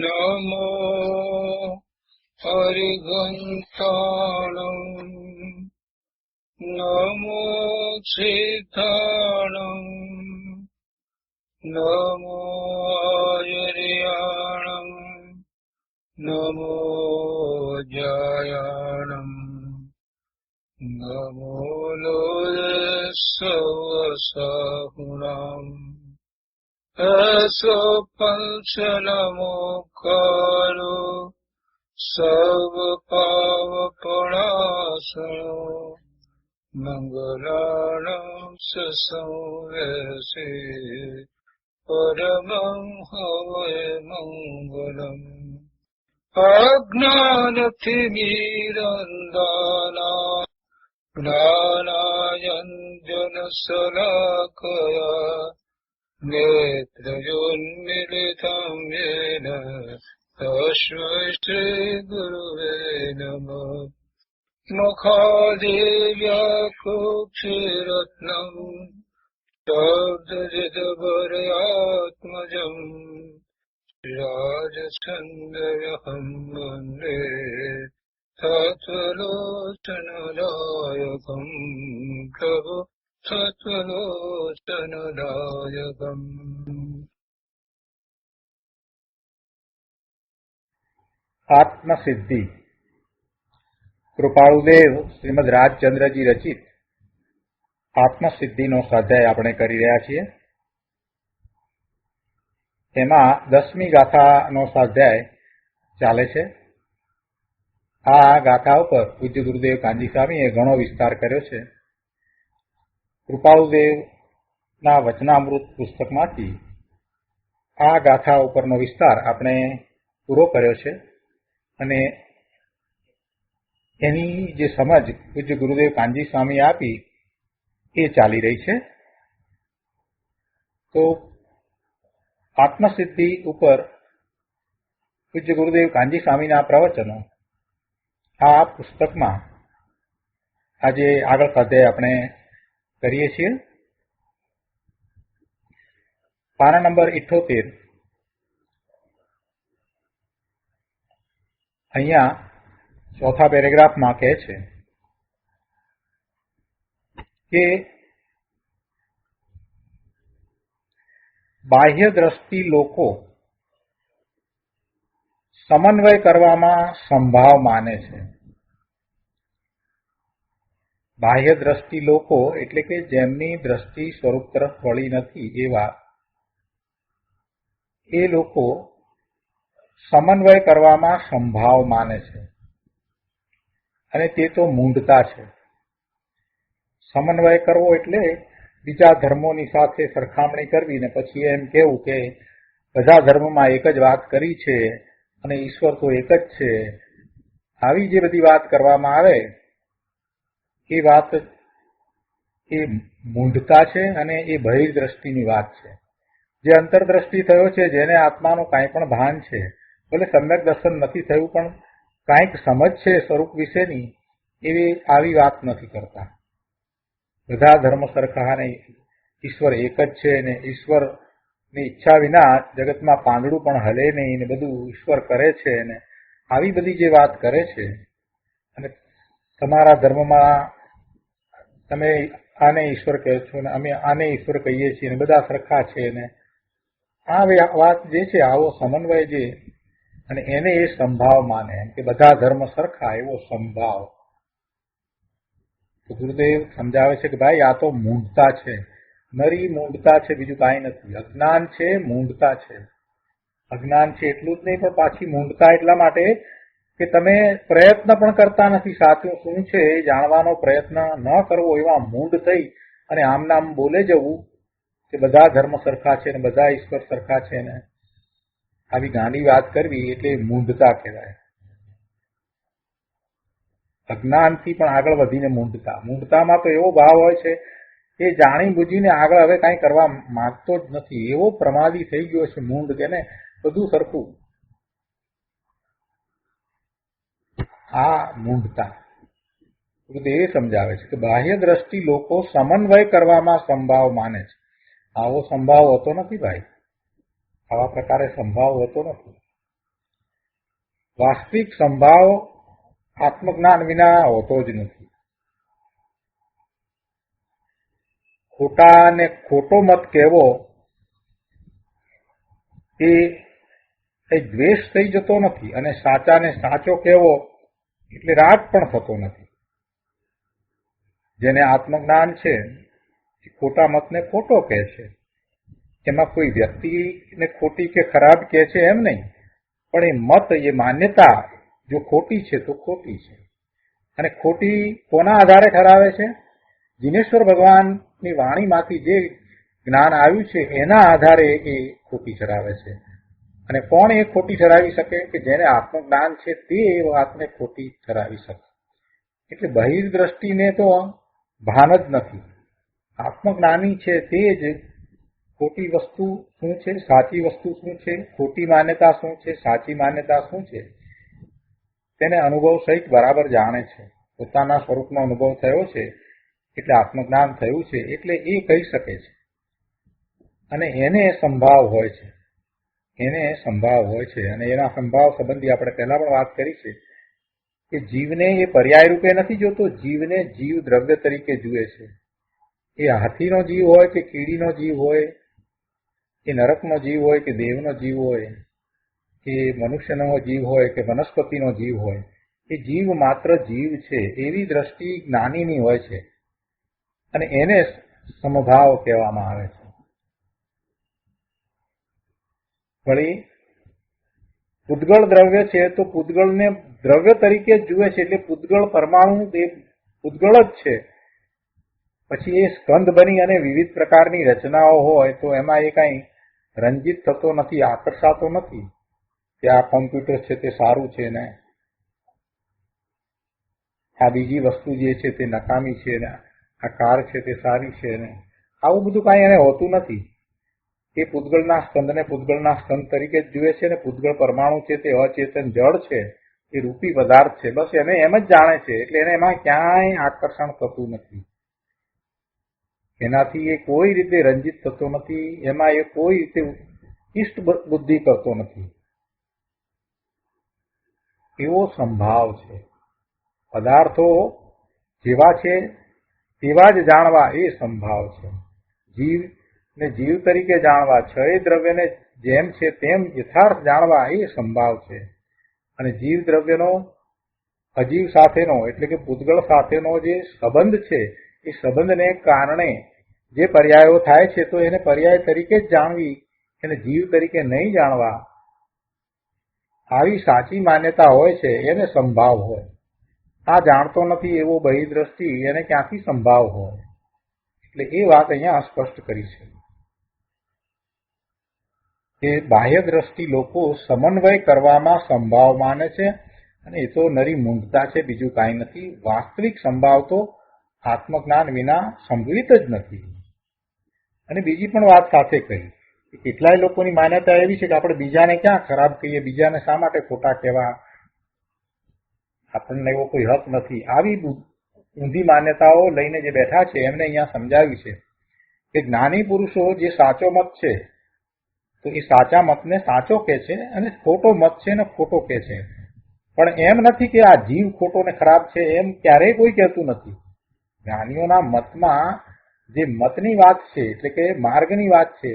નમો હરિઘંટાણં નમો સિદ્ધાણં નમો આયર્યાણં નમો જયાણં નમો લોયસવસાહુણાં એસો પંચનમોકારો સર્વપાવપણાસનો મંગલાણાં સંવેસે પરમં હવૈ મંગલમ અજ્ઞાનતિમિરંધાના જ્ઞાનાંજનશલાકયા નેત્રયોન્મિલિतं येन तस्मै श्रीगुरुवे नमः मुखादिव्याकुक्षिरत्नम् शब्दजितभरयात्मजम् राजचन्द्रहं वन्दे तत्त्वलोचनदायकम् प्रभु तत्त्वलोचनदायकम्। આત્મસિદ્ધિ કૃપાળુદેવ શ્રીમદ રાજચંદ્રજી રચિત આત્મસિદ્ધિનો સ્વાધ્યાય આપણે કરી રહ્યા છીએ. તેમાં 10મી ગાથાનો સ્વાધ્યાય ચાલે છે. આ ગાથા ઉપર પૂજ્ય ગુરુદેવ કાનજી સ્વામીએ ઘણો વિસ્તાર કર્યો છે. કૃપાળુદેવના વચનામૃત પુસ્તકમાંથી આ ગાથા ઉપરનો વિસ્તાર આપણે પૂરો કર્યો છે અને એની જે સમજ પૂજ્ય ગુરુદેવ કાનજી સ્વામી આપી એ ચાલી રહી છે. તો આત્મસિદ્ધિ ઉપર પૂજ્ય ગુરુદેવ કાનજી સ્વામીના પ્રવચનો આ પુસ્તકમાં આજે આગળ સ્વાધ્યાય આપણે કરીએ છીએ. પાના નંબર 78 અહીંયા ચોથા પેરેગ્રાફમાં કહે છે કે બાહ્ય દ્રષ્ટિ લોકો સમન્વય કરવામાં સંભાવ માને છે. બાહ્ય દ્રષ્ટિ લોકો એટલે કે જેમની દ્રષ્ટિ સ્વરૂપ તરફ વળી નથી એવા એ લોકો સમન્વય કરવામાં સંભાવ માને છે અને તે તો મૂંઢતા છે. સમન્વય કરવો એટલે બીજા ધર્મોની સાથે સરખામણી કરવી ને પછી એમ કહેવું કે બધા ધર્મમાં એક જ વાત કરી છે અને ઈશ્વર તો એક જ છે. આવી જે બધી વાત કરવામાં આવે એ વાત એ મૂંઢતા છે અને એ બહિર્દ્રષ્ટિની વાત છે. જે અંતરદ્રષ્ટિ થયો છે, જેને આત્માનું કાંઈ પણ ભાન છે, ભલે સમ્યક દર્શન નથી થયું પણ કાંઈક સમજ છે સ્વરૂપ વિશેની, એવી આવી વાત નથી કરતા. બધા ધર્મ સરખા ને ઈશ્વર એક જ છે ને ઈશ્વરની ઈચ્છા વિના જગતમાં પાંદડું પણ હલે નહીં ને બધું ઈશ્વર કરે છે ને આવી બધી જે વાત કરે છે અને તમારા ધર્મમાં તમે આને ઈશ્વર કહો છો ને અમે આને ઈશ્વર કહીએ છીએ ને બધા સરખા છે ને આ વાત જે છે, આવો સમન્વય જે અને એને એ સંભાવ માને કે બધા ધર્મ સરખા એવો સંભાવ. તો ગુરુદેવ સમજાવે છે કે ભાઈ આ તો મૂંઢતા છે, નરી મૂંઢતા છે, બીજું કાંઈ નથી. અજ્ઞાન છે, મૂંઢતા છે. અજ્ઞાન છે એટલું જ નહીં પણ પાછી મૂંઢતા એટલા માટે કે તમે પ્રયત્ન પણ કરતા નથી. સાચું શું છે એ જાણવાનો પ્રયત્ન ન કરવો, એવા મૂંઢ થઈ અને આમ નામ બોલે જવું કે બધા ધર્મ સરખા છે ને બધા ઈશ્વર સરખા છે ને આવી ગાંડી વાત કરવી એટલે મૂંઢતા કહેવાય. અજ્ઞાનથી પણ આગળ વધીને મૂંઢતા. મૂંઢતામાં તો એવો ભાવ હોય છે કે જાણી બુજીને આગળ હવે કાંઈ કરવા માંગતો જ નથી, એવો પ્રમાદી થઈ ગયો છે મૂંઢ કે ને બધું સરખું. આ મૂંઢતા ગુરુદેવ એ સમજાવે છે કે બાહ્ય દ્રષ્ટિ લોકો સમન્વય કરવામાં સંભાવ માને છે. આવો સંભાવ હોતો નથી ભાઈ, આવા પ્રકારે સંભાવ હોતો નથી. વાસ્તવિક સંભાવ આત્મજ્ઞાન વિના હોતો જ નથી. ખોટાને ખોટો મત કહેવો એ દ્વેષ થઈ જતો નથી, અને સાચાને સાચો કહેવો એટલે રાગ પણ થતો નથી. જેને આત્મજ્ઞાન છે એ ખોટા મતને ખોટો કહે છે. એમાં કોઈ વ્યક્તિને ખોટી કે ખરાબ કહે છે એમ નહીં, પણ એ મત, એ માન્યતા જો ખોટી છે તો ખોટી છે. અને ખોટી કોના આધારે ઠરાવે છે? જીનેશ્વર ભગવાનની વાણીમાંથી જે જ્ઞાન આવ્યું છે એના આધારે એ ખોટી ઠરાવે છે. અને કોણ એ ખોટી ઠરાવી શકે? કે જેને આત્મજ્ઞાન છે તે એ વાતને ખોટી ઠરાવી શકે. એટલે બહિર્દ્રષ્ટિને તો ભાન જ નથી. આત્મજ્ઞાની છે તે જ ખોટી વસ્તુ શું છે, સાચી વસ્તુ શું છે, ખોટી માન્યતા શું છે, સાચી માન્યતા શું છે, તેને અનુભવ સહિત બરાબર જાણે છે. પોતાના સ્વરૂપનો અનુભવ થયો છે એટલે આત્મજ્ઞાન થયું છે એટલે એ કહી શકે છે. અને એને સંભાવ હોય છે, એને સંભાવ હોય છે. અને એના સંભાવ સંબંધી આપણે પહેલા પણ વાત કરી છે કે જીવને એ પર્યાય રૂપે નથી જોતો, જીવને જીવ દ્રવ્ય તરીકે જુએ છે. એ હાથીનો જીવ હોય કે કીડીનો જીવ હોય, કે નરકનો જીવ હોય કે દેવનો જીવ હોય, કે મનુષ્યનો જીવ હોય કે વનસ્પતિનો જીવ હોય, એ જીવ માત્ર જીવ છે એવી દ્રષ્ટિ જ્ઞાનીની હોય છે. અને એને સમભાવ કહેવામાં આવે છે. વળી પૂતગળ દ્રવ્ય છે તો પૂતગળને દ્રવ્ય તરીકે જ જુએ છે, એટલે પૂતગળ પરમાણુ એ પૂતગળ જ છે. પછી એ સ્કંદ બની અને વિવિધ પ્રકારની રચનાઓ હોય તો એમાં એ કાંઈ રંજિત થતો નથી, આકર્ષાતો નથી કે આ કોમ્પ્યુટર છે તે સારું છે ને આ બીજી વસ્તુ જે છે તે નકામી છે ને આ કાર છે તે સારી છે ને આવું બધું કાંઈ એને હોતું નથી. એ પૂતગળના સ્કંદને પૂતગળના સ્કંદ તરીકે જ જુએ છે ને પૂતગળ પરમાણુ છે તે અચેતન જળ છે, એ રૂપી પદાર્થ છે, બસ એને એમ જ જાણે છે. એટલે એને એમાં ક્યાંય આકર્ષણ થતું નથી, એનાથી એ કોઈ રીતે રંજિત થતો નથી, એમાં એ કોઈ રીતે ઇષ્ટ બુદ્ધિ કરતો નથી. એવો સંભાવ છે. પદાર્થો જેવા છે તેવા જ જાણવા એ સંભાવ છે. જીવને જીવ તરીકે જાણવા, ક્ષય દ્રવ્યને જેમ છે તેમ યથાર્થ જાણવા એ સંભાવ છે. અને જીવ દ્રવ્યનો અજીવ સાથેનો એટલે કે પૂતગળ સાથેનો જે સંબંધ છે એ સંબંધને કારણે જે પર્યાયો થાય છે તો એને પર્યાય તરીકે જ જાણવી, એને જીવ તરીકે નહીં જાણવા, આવી સાચી માન્યતા હોય છે એને સંભાવ હોય. આ જાણતો નથી એવો બહિર્દ્રષ્ટિ એને ક્યાંથી સંભાવ હોય? એટલે એ વાત અહીંયા સ્પષ્ટ કરી છે કે બાહ્ય દ્રષ્ટિ લોકો સમન્વય કરવામાં સંભાવ માને છે, અને એ તો નરી મૂંઢતા છે, બીજું કાંઈ નથી. વાસ્તવિક સંભાવ તો આત્મજ્ઞાન વિના સંભવિત જ નથી. અને બીજી પણ વાત સાથે કહી કે કેટલાય લોકોની માન્યતા એવી છે કે આપણે બીજાને ક્યાં ખરાબ કહીએ, બીજાને શા માટે ખોટા કહેવા, આપણને એવો કોઈ હક નથી. આવી ઊંધી માન્યતાઓ લઈને જે બેઠા છે એમને અહીંયા સમજાવ્યું છે કે જ્ઞાની પુરુષો જે સાચો મત છે તો એ સાચા મતને સાચો કહે છે અને ખોટો મત છે ને ખોટો કહે છે. પણ એમ નથી કે આ જીવ ખોટો ને ખરાબ છે એમ ક્યારેય કોઈ કહેતું નથી. જ્ઞાનીઓના મતમાં જે મતની વાત છે એટલે કે માર્ગની વાત છે,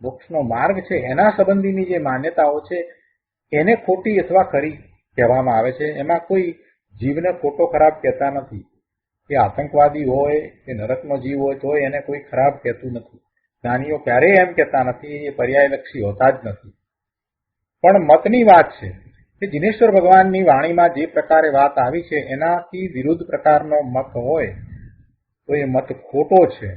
મોક્ષનો માર્ગ છે, એના સંબંધીની જે માન્યતાઓ છે એને ખોટી અથવા ખરી કહેવામાં આવે છે. એમાં કોઈ જીવને ખોટો ખરાબ કહેતા નથી. એ આતંકવાદી હોય કે નરકનો જીવ હોય તો એને કોઈ ખરાબ કહેતું નથી. જ્ઞાનીઓ ક્યારેય એમ કહેતા નથી, એ પર્યાયલક્ષી હોતા જ નથી. પણ મતની વાત છે કે જીનેશ્વર ભગવાનની વાણીમાં જે પ્રકારે વાત આવી છે એનાથી વિરુદ્ધ પ્રકારનો મત હોય તો એ મત ખોટો છે.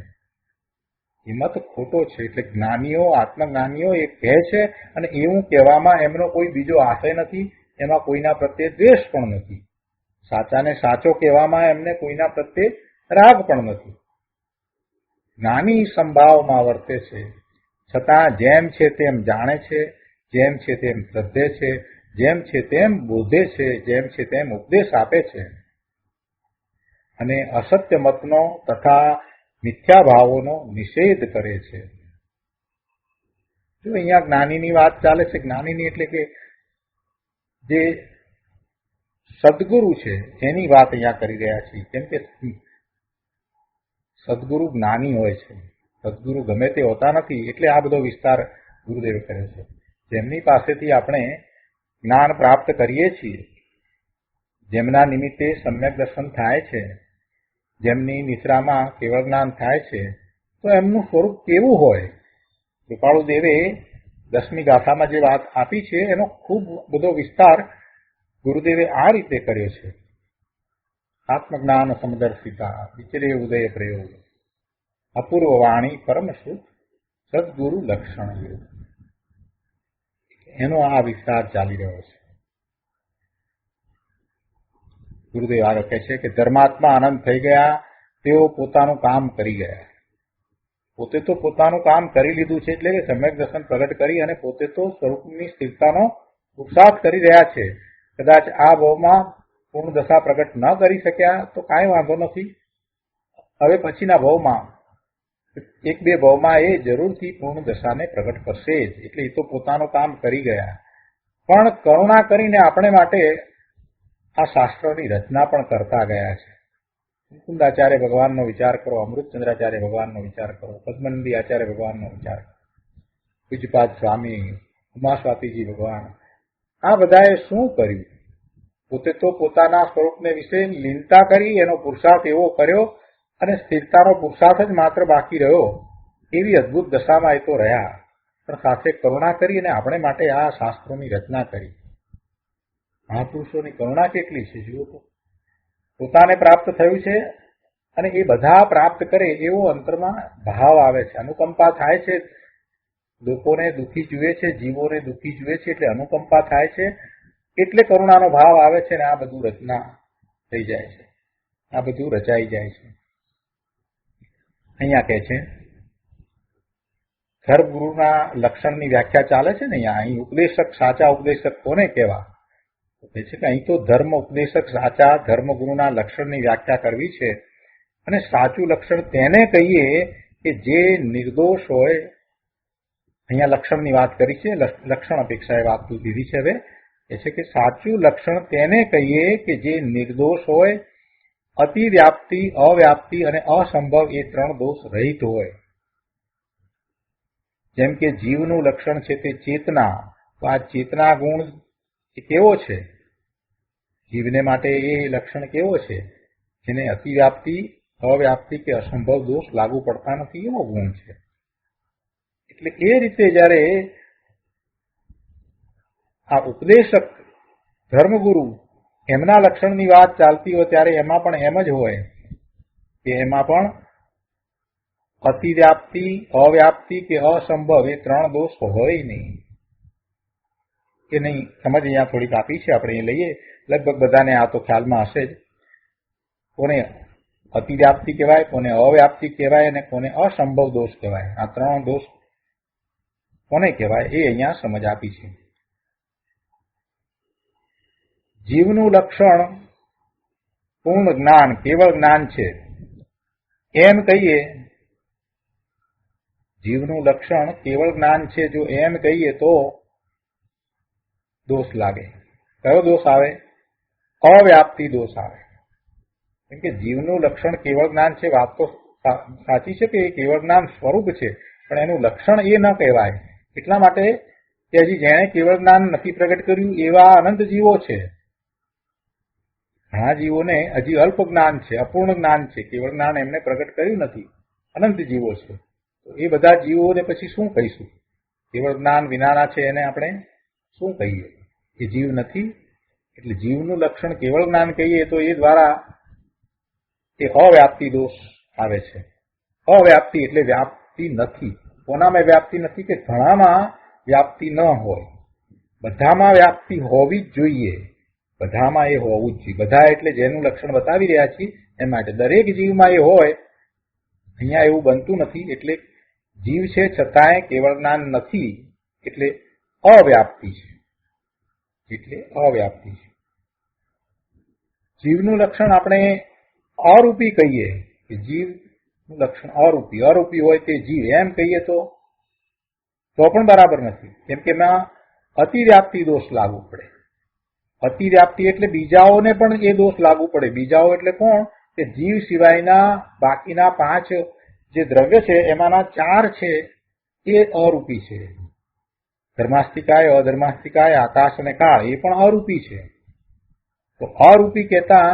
એ મત ખોટો છે. એટલે જ્ઞાનીઓ, આત્મજ્ઞાનીઓ એ કહે છે અને એવું કહેવામાં એમનો કોઈ બીજો આશય નથી, એમાં કોઈના પ્રત્યે દ્વેષ પણ નથી. સાચાને સાચો કહેવામાં એમને કોઈના પ્રત્યે રાગ પણ નથી. જ્ઞાની સંભાવમાં વર્તે છે, છતાં જેમ છે તેમ જાણે છે, જેમ છે તેમ શ્રદ્ધે છે, જેમ છે તેમ બોધે છે, જેમ છે તેમ ઉપદેશ આપે છે અને અસત્ય મતનો તથા મિથ્યા ભાવોનો નિષેધ કરે છે. જો અહીંયા જ્ઞાનીની વાત ચાલે છે, જ્ઞાનીની એટલે કે જે સદગુરુ છે એની વાત અહીંયા કરી રહ્યા છીએ. કેમ કે સદગુરુ જ્ઞાની હોય છે, સદગુરુ ગમે તે હોતા નથી. એટલે આ બધો વિસ્તાર ગુરુદેવે કર્યો છે. જેમની પાસેથી આપણે જ્ઞાન પ્રાપ્ત કરીએ છીએ, જેમના નિમિત્તે સમ્યક દર્શન થાય છે, જેમની નિશ્રામાં કેવળ જ્ઞાન થાય છે, તો એમનું સ્વરૂપ કેવું હોય? કૃપાળુ દેવે 10મી ગાથામાં જે વાત આપી છે એનો ખૂબ બધો વિસ્તાર ગુરુદેવે આ રીતે કર્યો છે. આત્મજ્ઞાન સમદર્શિતા વિચરે ઉદય પ્રયોગ અપૂર્વ વાણી પરમ સુખ સદગુરુ લક્ષણ યોગ, એનો આ વિસ્તાર ચાલી રહ્યો છે. ગુરુદેવ આગળ કહે છે કે ધર્માત્મા આનંદ થઈ ગયા, તેઓ પોતાનું કામ કરી ગયા. પોતે તો પોતાનું કામ કરી લીધું છે, એટલે કે સમ્યક દર્શન પ્રગટ કરી અને પોતે તો સ્વરૂપની સ્થિરતાનો પુરુષાર્થ કરી રહ્યા છે. કદાચ આ ભાવમાં પૂર્ણ દશા પ્રગટ ન કરી શક્યા તો કાંઈ વાંધો નથી. હવે પછીના ભાવમાં 1-2 ભાવમાં એ જરૂરથી પૂર્ણ દશાને પ્રગટ કરશે જ. એટલે એ તો પોતાનું કામ કરી ગયા, પણ કરુણા કરીને આપણે માટે આ શાસ્ત્રોની રચના પણ કરતા ગયા છે. મુકુંદાચાર્ય ભગવાનનો વિચાર કરો, અમૃતચંદ્રાચાર્ય ભગવાનનો વિચાર કરો, પદ્મનંદી આચાર્ય ભગવાનનો વિચાર કરો, પૂજ્યપાદ સ્વામી, ઉમાસ્વાતીજી ભગવાન, આ બધાએ શું કર્યું? પોતે તો પોતાના સ્વરૂપને વિશે લીનતા કરી, એનો પુરુષાર્થ એવો કર્યો અને સ્થિરતાનો પુરુષાર્થ જ માત્ર બાકી રહ્યો. એવી અદભુત દશામાં એ તો રહ્યા, પણ સાથે કરુણા કરી અને આપણે માટે આ શાસ્ત્રોની રચના કરી. મહાપુરુષોની કરુણા કેટલી છે જુઓ તો. પોતાને પ્રાપ્ત થયું છે અને એ બધા પ્રાપ્ત કરે એવો અંતરમાં ભાવ આવે છે, અનુકંપા થાય છે. લોકોને દુઃખી જુએ છે, જીવોને દુઃખી જુએ છે, એટલે અનુકંપા થાય છે, એટલે કરુણાનો ભાવ આવે છે ને આ બધું રચના થઈ જાય છે, આ બધું રચાઈ જાય છે. અહીંયા કહે છે ધર્મગુરુના લક્ષણની વ્યાખ્યા ચાલે છે ને અહીંયા. અહીં ઉપદેશક, સાચા ઉપદેશક કોને કહેવા? કહે છે કે અહીં તો ધર્મ ઉપદેશક, સાચા ધર્મગુરુના લક્ષણની વ્યાખ્યા કરવી છે. અને સાચું લક્ષણ તેને કહીએ કે જે નિર્દોષ હોય. અહીંયા લક્ષણની વાત કરી છે, લક્ષણ અપેક્ષાએ વાત દીધી છે. હવે એ છે કે સાચું લક્ષણ તેને કહીએ કે જે નિર્દોષ હોય, અતિવ્યાપ્તિ, અવ્યાપ્તિ અને અસંભવ એ 3 દોષ રહિત હોય. જેમ કે જીવનું લક્ષણ છે તે ચેતના, તો આ ચેતના ગુણ એ કેવો છે? જીવને માટે એ લક્ષણ કેવો છે? જેને અતિવ્યાપ્તિ, અવ્યાપ્તિ કે અસંભવ દોષ લાગુ પડતા નથી, એવો ગુણ છે. એટલે એ રીતે જયારે આ ઉપદેશક ધર્મગુરુ એમના લક્ષણની વાત ચાલતી હોય ત્યારે એમાં પણ એમ જ હોય કે એમાં પણ અતિવ્યાપ્તિ, અવ્યાપ્તિ કે અસંભવ એ 3 દોષ હોય નહીં. કે નહીં સમજ અહીંયા થોડીક આપી છે, આપણે એ લઈએ. લગભગ બધાને આ તો ખ્યાલમાં હશે જ. કોને અતિવ્યાપ્તિ કહેવાય, કોને અવ્યાપ્તિ કહેવાય અને કોને અસંભવ દોષ કહેવાય. આ 3 દોષ કોને કહેવાય એ અહીંયા સમજ આપી છે. જીવનું લક્ષણ પૂર્ણ જ્ઞાન, કેવળ જ્ઞાન છે એમ કહીએ. જીવનું લક્ષણ કેવળ જ્ઞાન છે જો એમ કહીએ તો દોષ લાગે. કયો દોષ આવે? અવ્યાપ્તિ દોષ આવે. કેમ કે જીવનું લક્ષણ કેવળ જ્ઞાન છે. વાત તો સાચી છે કે એ કેવળ જ્ઞાન સ્વરૂપ છે, પણ એનું લક્ષણ એ ન કહેવાય. એટલા માટે કે હજી જેણે કેવળ જ્ઞાન નથી પ્રગટ કર્યું એવા અનંત જીવો છે. ઘણા જીવોને હજી અલ્પ જ્ઞાન છે, અપૂર્ણ જ્ઞાન છે, કેવળ જ્ઞાન એમને પ્રગટ કર્યું નથી. અનંત જીવો છે. તો એ બધા જીવોને પછી શું કહીશું? કેવળ જ્ઞાન વિનાના છે એને આપણે શું કહીએ? એ જીવ નથી. એટલે જીવનું લક્ષણ કેવળ જ્ઞાન કહીએ તો એ દ્વારા એ અવ્યાપ્તિ દોષ આવે છે. અવ્યાપ્તિ એટલે વ્યાપ્તિ નથી. કોનામાં વ્યાપ્તિ નથી? કે ઘણામાં વ્યાપ્તિ ન હોય, બધામાં વ્યાપ્તિ હોવી જ જોઈએ. બધામાં એ હોવું જ જોઈએ. બધા એટલે જેનું લક્ષણ બતાવી રહ્યા છીએ એ માટે દરેક જીવમાં એ હોય. અહીંયા એવું બનતું નથી. એટલે જીવ છે છતાંય કેવળ જ્ઞાન નથી, એટલે અવ્યાપ્તિ છે. એટલે અવ્યાપ્તિ છે. જીવનું લક્ષણ આપણે અરૂપી કહીએ કે જીવનું લક્ષણ અરૂપી, અરૂપી હોય તે જીવ એમ કહીએ તો પણ બરાબર નથી. કેમ કે એમાં અતિવ્યાપ્તિ દોષ લાગુ પડે. અતિવ્યાપ્તિ એટલે બીજાઓને પણ એ દોષ લાગુ પડે. બીજાઓ એટલે કોણ? કે જીવ સિવાયના બાકીના 5 જે દ્રવ્ય છે એમાંના 4 છે એ અરૂપી છે. ધર્માસ્તિકાય, અધર્માસ્તિકાય, આકાશ અને કાળ એ પણ અરૂપી છે. તો અરૂપી કહેતા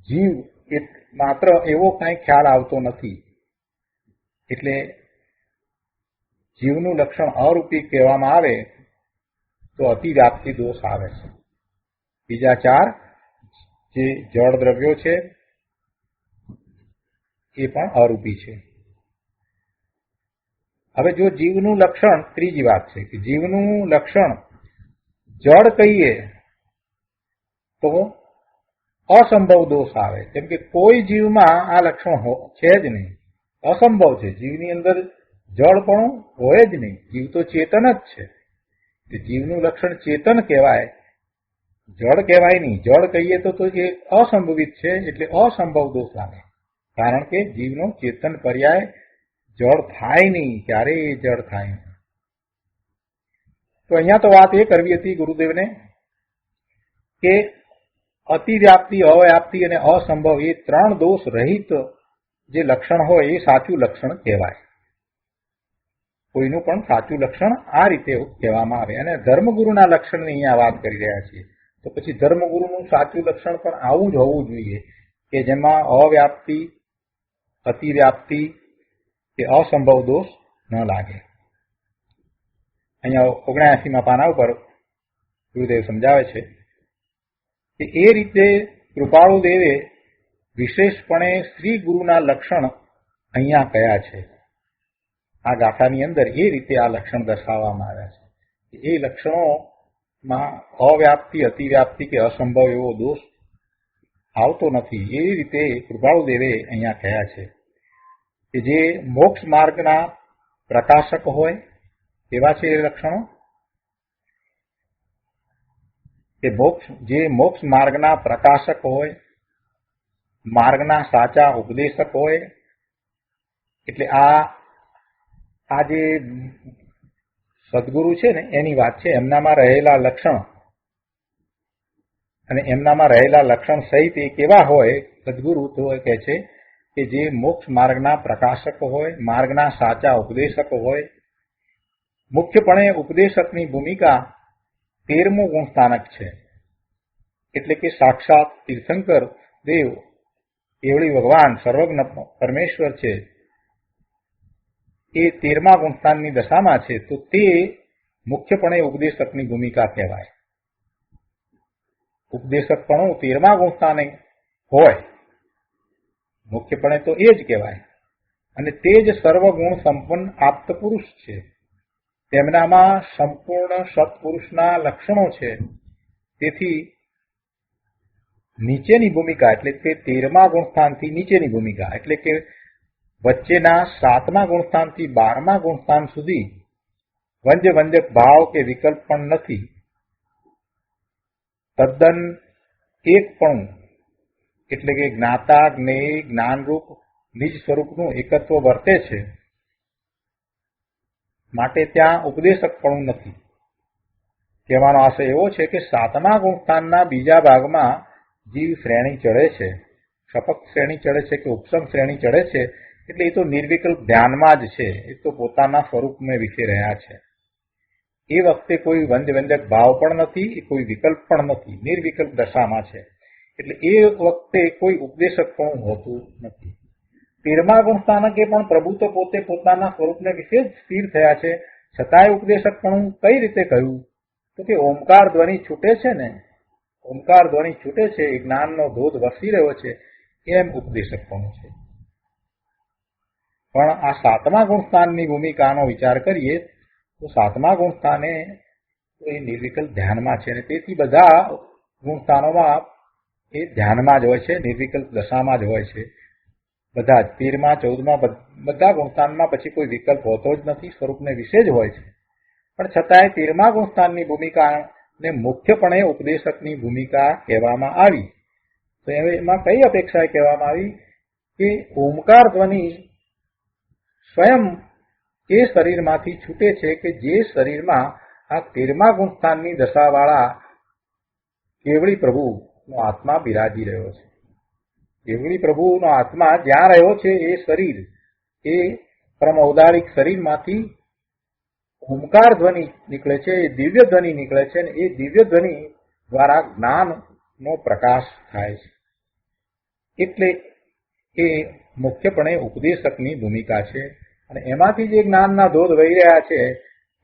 જીવ એ માત્ર એવો કઈ ખ્યાલ આવતો નથી. એટલે જીવનું લક્ષણ અરૂપી કહેવામાં આવે તો અતિવ્યાપ્તિ દોષ આવે છે. બીજા 4 જે જળ દ્રવ્યો છે એ પણ અરૂપી છે. હવે જો જીવનું લક્ષણ, ત્રીજી વાત છે કે જીવનું લક્ષણ જળ કહીએ તો અસંભવ દોષ આવે. કેમ કે કોઈ જીવમાં આ લક્ષણ છે જ નહીં, અસંભવ છે. જીવની અંદર જળ પણ હોય જ નહીં. જીવ તો ચેતન જ છે. જીવનું લક્ષણ ચેતન કહેવાય, જળ કહેવાય નહીં. જળ કહીએ તો એ અસંભવિત છે, એટલે અસંભવ દોષ લાગે. કારણ કે જીવનો ચેતન પર્યાય જળ થાય નહીં, ક્યારેય એ જળ થાય નહીં. તો અહીંયા તો વાત એ કરવી હતી ગુરુદેવને કે અતિવ્યાપ્તિ, અવ્યાપ્તિ અને અસંભવ એ 3 દોષ રહિત જે લક્ષણ હોય એ સાચું લક્ષણ કહેવાય. કોઈનું પણ સાચું લક્ષણ આ રીતે કહેવામાં આવે. અને ધર્મગુરુના લક્ષણની અહીંયા વાત કરી રહ્યા છીએ. તો પછી ધર્મગુરુનું સાચું લક્ષણ પણ આવું જ હોવું જોઈએ કે જેમાં અવ્યાપ્તિ, અતિવ્યાપ્તિ કે અસંભવ દોષ ન લાગે. અહીંયા 79મા પાના ઉપર ગુરુદેવ સમજાવે છે કે એ રીતે કૃપાળુ દેવે વિશેષપણે શ્રી ગુરુના લક્ષણ અહીંયા કયા છે. આ ગાથાની અંદર એ રીતે આ લક્ષણ દર્શાવવામાં આવ્યા છે. એ લક્ષણોમાં અવ્યાપ્તિ, અતિવ્યાપ્તિ કે અસંભવ એવો દોષ આવતો નથી. એ રીતે કૃપાળુ દેવે અહીંયા કહ્યા છે કે જે મોક્ષ માર્ગના પ્રકાશક હોય એવા છે એ લક્ષણો. કે જે મોક્ષ માર્ગના પ્રકાશક હોય, માર્ગના સાચા ઉપદેશક હોય. એટલે આ જે સદગુરુ છે ને એની વાત છે. એમનામાં રહેલા લક્ષણ અને એમનામાં રહેલા લક્ષણ સહિત એ કેવા હોય સદગુરુ? તો કહે છે કે જે મોક્ષ માર્ગના પ્રકાશક હોય, માર્ગના સાચા ઉપદેશક હોય. મુખ્યપણે ઉપદેશકની ભૂમિકા 13મું ગુણસ્થાનક છે. એટલે કે સાક્ષાત તીર્થંકર દેવ એવળી ભગવાન સર્વજ્ઞ પરમેશ્વર છે એ 13મા ગુણસ્થાનની દશામાં છે. તો તે મુખ્યપણે ઉપદેશકની ભૂમિકા કહેવાય. ઉપદેશકપણું 13મા ગુણસ્થાને હોય, મુખ્યપણે તો એ જ કહેવાય. અને તે જ સર્વગુણ સંપન્ન આપ્ત પુરુષ છે. તેમનામાં સંપૂર્ણ સત્પુરુષના લક્ષણો છે. તેથી નીચેની ભૂમિકા, એટલે કે 13મા ગુણસ્થાનથી નીચેની ભૂમિકા, એટલે કે વચ્ચેના 7મા ગુણસ્થાનથી 12મા ગુણસ્થાન સુધી વંજક ભાવ કે વિકલ્પ પણ નથી. તદ્દન એક પણ, એટલે કે જ્ઞાતા, જ્ઞેય, જ્ઞાનરૂપ નિજ સ્વરૂપનું એકત્વ વર્તે છે. માટે ત્યાં ઉપદેશકપણું નથી. કહેવાનો આશય એવો છે કે 7મા ગુણસ્થાનના બીજા ભાગમાં જીવ શ્રેણી ચડે છે, શપક શ્રેણી ચડે છે કે ઉપસમ શ્રેણી ચડે છે. એટલે એ તો નિર્વિકલ્પ ધ્યાનમાં જ છે. એ તો પોતાના સ્વરૂપને વિશે રહ્યા છે. એ વખતે કોઈ વંજક ભાવ પણ નથી, કોઈ વિકલ્પ પણ નથી, નિર્વિકલ્પ દશામાં છે. એટલે એ વખતે કોઈ ઉપદેશક પણ હોતું નથી. 13મા ગુણસ્થાનકે પણ પ્રભુ તો પોતે પોતાના સ્વરૂપને વિશે જ સ્થિર થયા છે, છતાંય ઉપદેશક પણ કઈ રીતે કહ્યું? તો કે ઓમકાર ધ્વનિ છૂટે છે ને, ઓમકાર ધ્વનિ છૂટે છે, એ જ્ઞાનનો ધોધ વસી રહ્યો છે, એમ ઉપદેશક પણ છે. પણ આ 7મા ગુણસ્થાનની ભૂમિકાનો વિચાર કરીએ તો 7મા ગુણસ્થાને એ નિર્વિકલ્પ ધ્યાનમાં છે. અને તેથી બધા ગુણસ્થાનોમાં એ ધ્યાનમાં જ હોય છે, નિર્વિકલ્પ દશામાં જ હોય છે. બધા 13મા 14મા બધા ગુણસ્થાનમાં પછી કોઈ વિકલ્પ હોતો જ નથી, સ્વરૂપને વિશે જ હોય છે. પણ છતાંય 13મા ગુણસ્થાનની ભૂમિકાને મુખ્યપણે ઉપદેશકની ભૂમિકા કહેવામાં આવી. તો એમાં કઈ અપેક્ષાએ કહેવામાં આવી કે ઓમકાર ધ્વનિ સ્વયં એ શરીરમાંથી છૂટે છે કે જે શરીરમાં આ 13મા ગુણસ્થાનની દશાવાળા કેવળી પ્રભુનો આત્મા બિરાજી રહ્યો છે. કેવળી પ્રભુનો આત્મા જ્યાં રહ્યો છે એ શરીર, એ પરમ ઔદારિક શરીરમાંથી ઓમકાર ધ્વનિ નીકળે છે, એ દિવ્ય ધ્વનિ નીકળે છે, અને એ દિવ્ય ધ્વનિ દ્વારા જ્ઞાનનો પ્રકાશ થાય છે. એટલે એ મુખ્યપણે ઉપદેશકની ભૂમિકા છે. અને એમાંથી જે જ્ઞાનના ધોધ વહી રહ્યા છે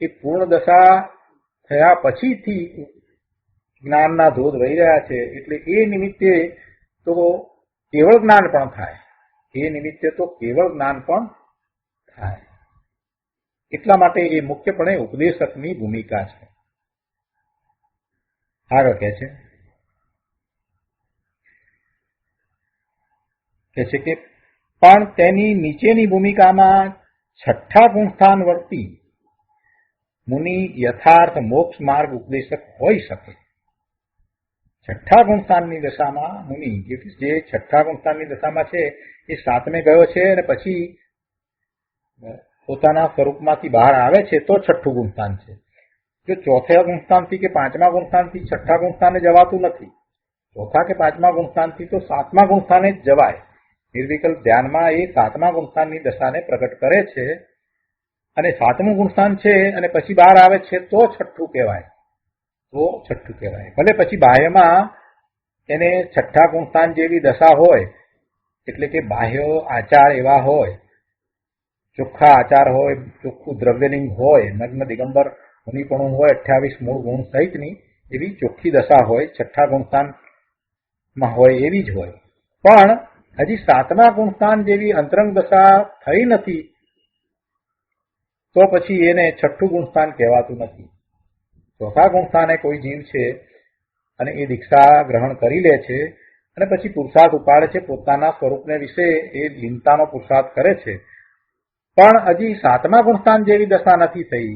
એ પૂર્ણ દશા થયા પછીથી જ્ઞાનના ધોધ વહી રહ્યા છે. એટલે એ નિમિત્તે તો કેવળ જ્ઞાન પણ થાય, એ નિમિત્તે તો કેવળ જ્ઞાન પણ થાય. એટલા માટે એ મુખ્યપણે ઉપદેશકની ભૂમિકા છે. આગળ કહે છે કે પણ તેની નીચેની ભૂમિકામાં છઠ્ઠા ગુણસ્થાન વર્તી મુનિ યથાર્થ મોક્ષ માર્ગ ઉપદેશક હોઈ શકે. છઠ્ઠા ગુણસ્થાનની દશામાં મુનિ, જે છઠ્ઠા ગુણસ્થાનની દશામાં છે એ સાતમે ગયો છે અને પછી પોતાના સ્વરૂપમાંથી બહાર આવે છે તો છઠ્ઠું ગુણસ્થાન છે. જો ચોથા ગુણસ્થાનથી કે પાંચમા ગુણસ્થાનથી છઠ્ઠા ગુણસ્થાને જવાતું નથી. ચોથા કે પાંચમા ગુણસ્થાનથી તો સાતમા ગુણસ્થાને જ જવાય. નિર્વિકલ્પ ધ્યાનમાં એ સાતમા ગુણસ્થાનની દશાને પ્રગટ કરે છે અને સાતમું ગુણસ્થાન છે અને પછી બહાર આવે છે તો છઠ્ઠું કહેવાય. ભલે પછી બાહ્યમાં એને છઠ્ઠા ગુણસ્થાન જેવી દશા હોય, એટલે કે બાહ્ય આચાર એવા હોય, ચોખ્ખા આચાર હોય, ચોખ્ખું દ્રવ્યલિંગ હોય, નગ્ન દિગંબર મુનિપણું હોય, 28 મૂળ ગુણ સહિતની એવી ચોખ્ખી દશા હોય, છઠ્ઠા ગુણસ્થાનમાં હોય એવી જ હોય. પણ હજી સાતમા ગુણસ્થાન જેવી અંતરંગ દશા થઈ નથી તો પછી એને છઠ્ઠું ગુણસ્થાન કહેવાતું નથી. ચોથા ગુણસ્થાને કોઈ જીવ છે અને એ દીક્ષા ગ્રહણ કરી લે છે અને પછી પુરુષાર્થ ઉપાડે છે, પોતાના સ્વરૂપને વિશે એ લીનતાનો પુરુષાર્થ કરે છે, પણ હજી સાતમા ગુણસ્થાન જેવી દશા નથી થઈ.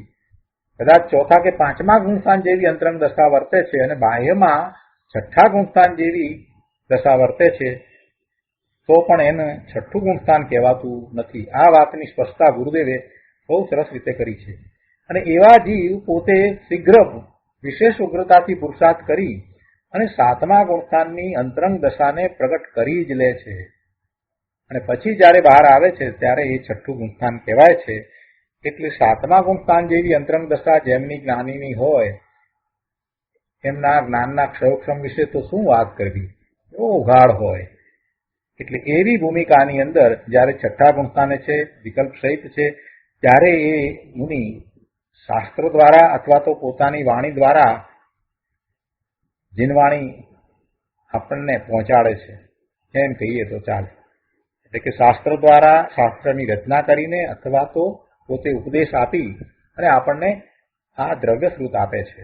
કદાચ ચોથા કે પાંચમા ગુણસ્થાન જેવી અંતરંગ દશા વર્તે છે અને બાહ્યમાં છઠ્ઠા ગુણસ્થાન જેવી દશા વર્તે છે તો પણ એને છઠ્ઠું ગુણસ્થાન કહેવાતું નથી. આ વાતની સ્પષ્ટતા ગુરુદેવે બહુ સરસ રીતે કરી છે. અને એવા જીવ પોતે શીઘ્ર વિશેષ ઉગ્રતાથી પુરુષાર્થ કરી અને સાતમા ગુણસ્થાનની અંતરંગ દશાને પ્રગટ કરી જ લે છે અને પછી જ્યારે બહાર આવે છે ત્યારે એ છઠ્ઠું ગુણસ્થાન કહેવાય છે. એટલે સાતમા ગુણસ્થાન જેવી અંતરંગ દશા જેમની જ્ઞાનીની હોય એમના જ્ઞાનના ક્ષયોક્ષમ વિશે તો શું વાત કરવી, એવો ઉઘાડ હોય. એટલે એવી ભૂમિકાની અંદર જ્યારે છઠ્ઠા ગુણસ્થાને છે, વિકલ્પ સહિત છે, ત્યારે એ મુનિ શાસ્ત્ર દ્વારા અથવા તો પોતાની વાણી દ્વારા જીનવાણી આપણને પહોંચાડે છે એમ કહીએ તો ચાલે. એટલે કે શાસ્ત્ર દ્વારા શાસ્ત્રની રચના કરીને અથવા તો પોતે ઉપદેશ આપી અને આપણને આ દ્રવ્યશ્રુત આપે છે.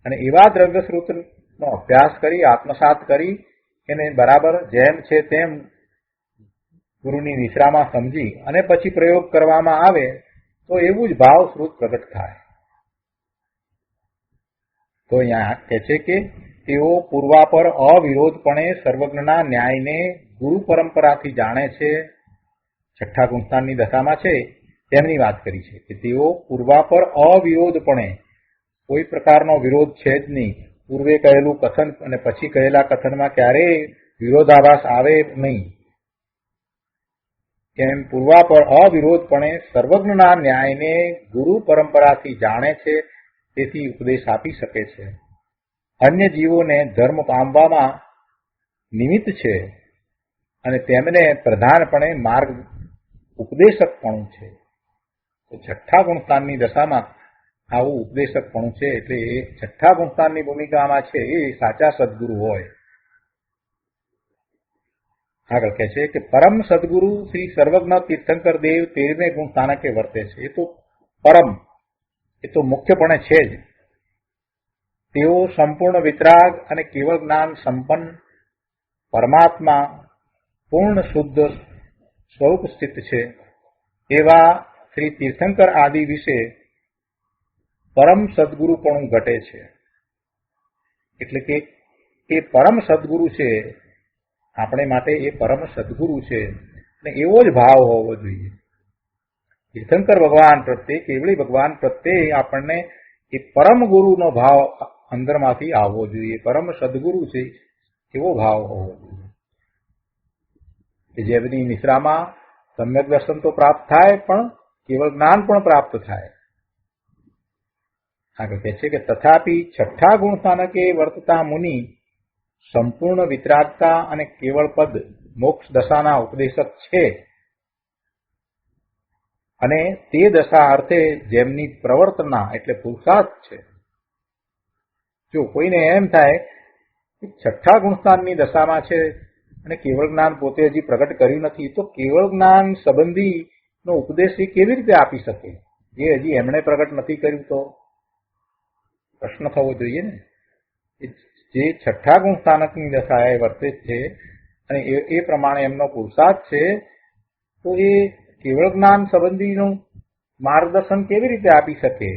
અને એવા દ્રવ્યશ્રુતનો અભ્યાસ કરી આત્મસાત કરી એને બરાબર જેમ છે તેમ ગુરુની નિશ્રામાં સમજી અને પછી પ્રયોગ કરવામાં આવે તો એવું જ ભાવશ્રુત પ્રગટ થાય. તો અહીંયા કહે છે કે તેઓ પૂર્વાપર અવિરોધપણે સર્વજ્ઞના ન્યાયને ગુરુ પરંપરાથી જાણે છે. છઠ્ઠા ગુણસ્થાનની દશામાં છે તેમની વાત કરી છે કે તેઓ પૂર્વાપર અવિરોધપણે, કોઈ પ્રકારનો વિરોધ છે જ નહીં. પૂર્વે કહેલું કથન અને પછી કહેલા કથનમાં ક્યારેય વિરોધાભાસ આવે નહીં. એમ પૂર્વાપર અવિરોધપણે સર્વજ્ઞના ન્યાયને ગુરુ પરંપરાથી જાણે છે, તેથી ઉપદેશ આપી શકે છે. અન્ય જીવોને ધર્મ પામવામાં નિમિત્ત છે અને તેમને પ્રધાનપણે માર્ગ ઉપદેશકપણું છે. તો છઠ્ઠા ગુણસ્થાનની દશામાં આવું ઉપદેશકપણું છે. એટલે એ છઠ્ઠા ગુણસ્થાનની ભૂમિકામાં છે એ સાચા સદગુરુ હોય. આગળ કહે છે કે પરમ સદગુરુ શ્રી સર્વજ્ઞ તીર્થંકર દેવ 13મે ગુણસ્થાનકે વર્તે છે. એ તો પરમ, એ તો મુખ્યપણે છે જ. તેઓ સંપૂર્ણ વિતરાગ અને કેવળ જ્ઞાન સંપન્ન પરમાત્મા પૂર્ણ શુદ્ધ સ્વરૂપ સ્થિત છે. એવા શ્રી તીર્થંકર આદિ વિશે પરમ સદગુરુપણું ઘટે છે. એટલે કે એ પરમ સદગુરુ છે, આપણે માટે એ પરમ સદગુરુ છે અને એવો જ ભાવ હોવો જોઈએ. તીર્થંકર ભગવાન પ્રત્યે, કેવળી ભગવાન પ્રત્યે આપણને એ પરમ ગુરુનો ભાવ અંદરમાંથી આવવો જોઈએ. પરમ સદગુરુ છે એવો ભાવ હોવો જોઈએ કે જેમની નિશ્રામાં સમ્યક દર્શન તો પ્રાપ્ત થાય પણ કેવળ જ્ઞાન પણ પ્રાપ્ત થાય. આગળ કહે છે કે તથાપિ છઠ્ઠા ગુણ સ્થાનકે વર્તતા મુનિ સંપૂર્ણ વિતરાગતા અને કેવળ પદ મોક્ષ દશાના ઉપદેશક છે અને તે દશા અર્થે જેમની પ્રવર્તના એટલે પુરુષાર્થ છે. જો કોઈને એમ થાય કે છઠ્ઠા ગુણસ્થાનની દશામાં છે અને કેવળ જ્ઞાન પોતે હજી પ્રગટ કર્યું નથી, તો કેવળ જ્ઞાન સંબંધીનો ઉપદેશ એ કેવી રીતે આપી શકે જે હજી એમણે પ્રગટ નથી કર્યું? તો પ્રશ્ન થવો જોઈએ ને. જે છઠ્ઠા ગુણ સ્થાનકની દશાએ વર્તે છે અને એ પ્રમાણે એમનો પુરુષાર્થ છે, તો એ કેવળ જ્ઞાન સંબંધીનું માર્ગદર્શન કેવી રીતે આપી શકે?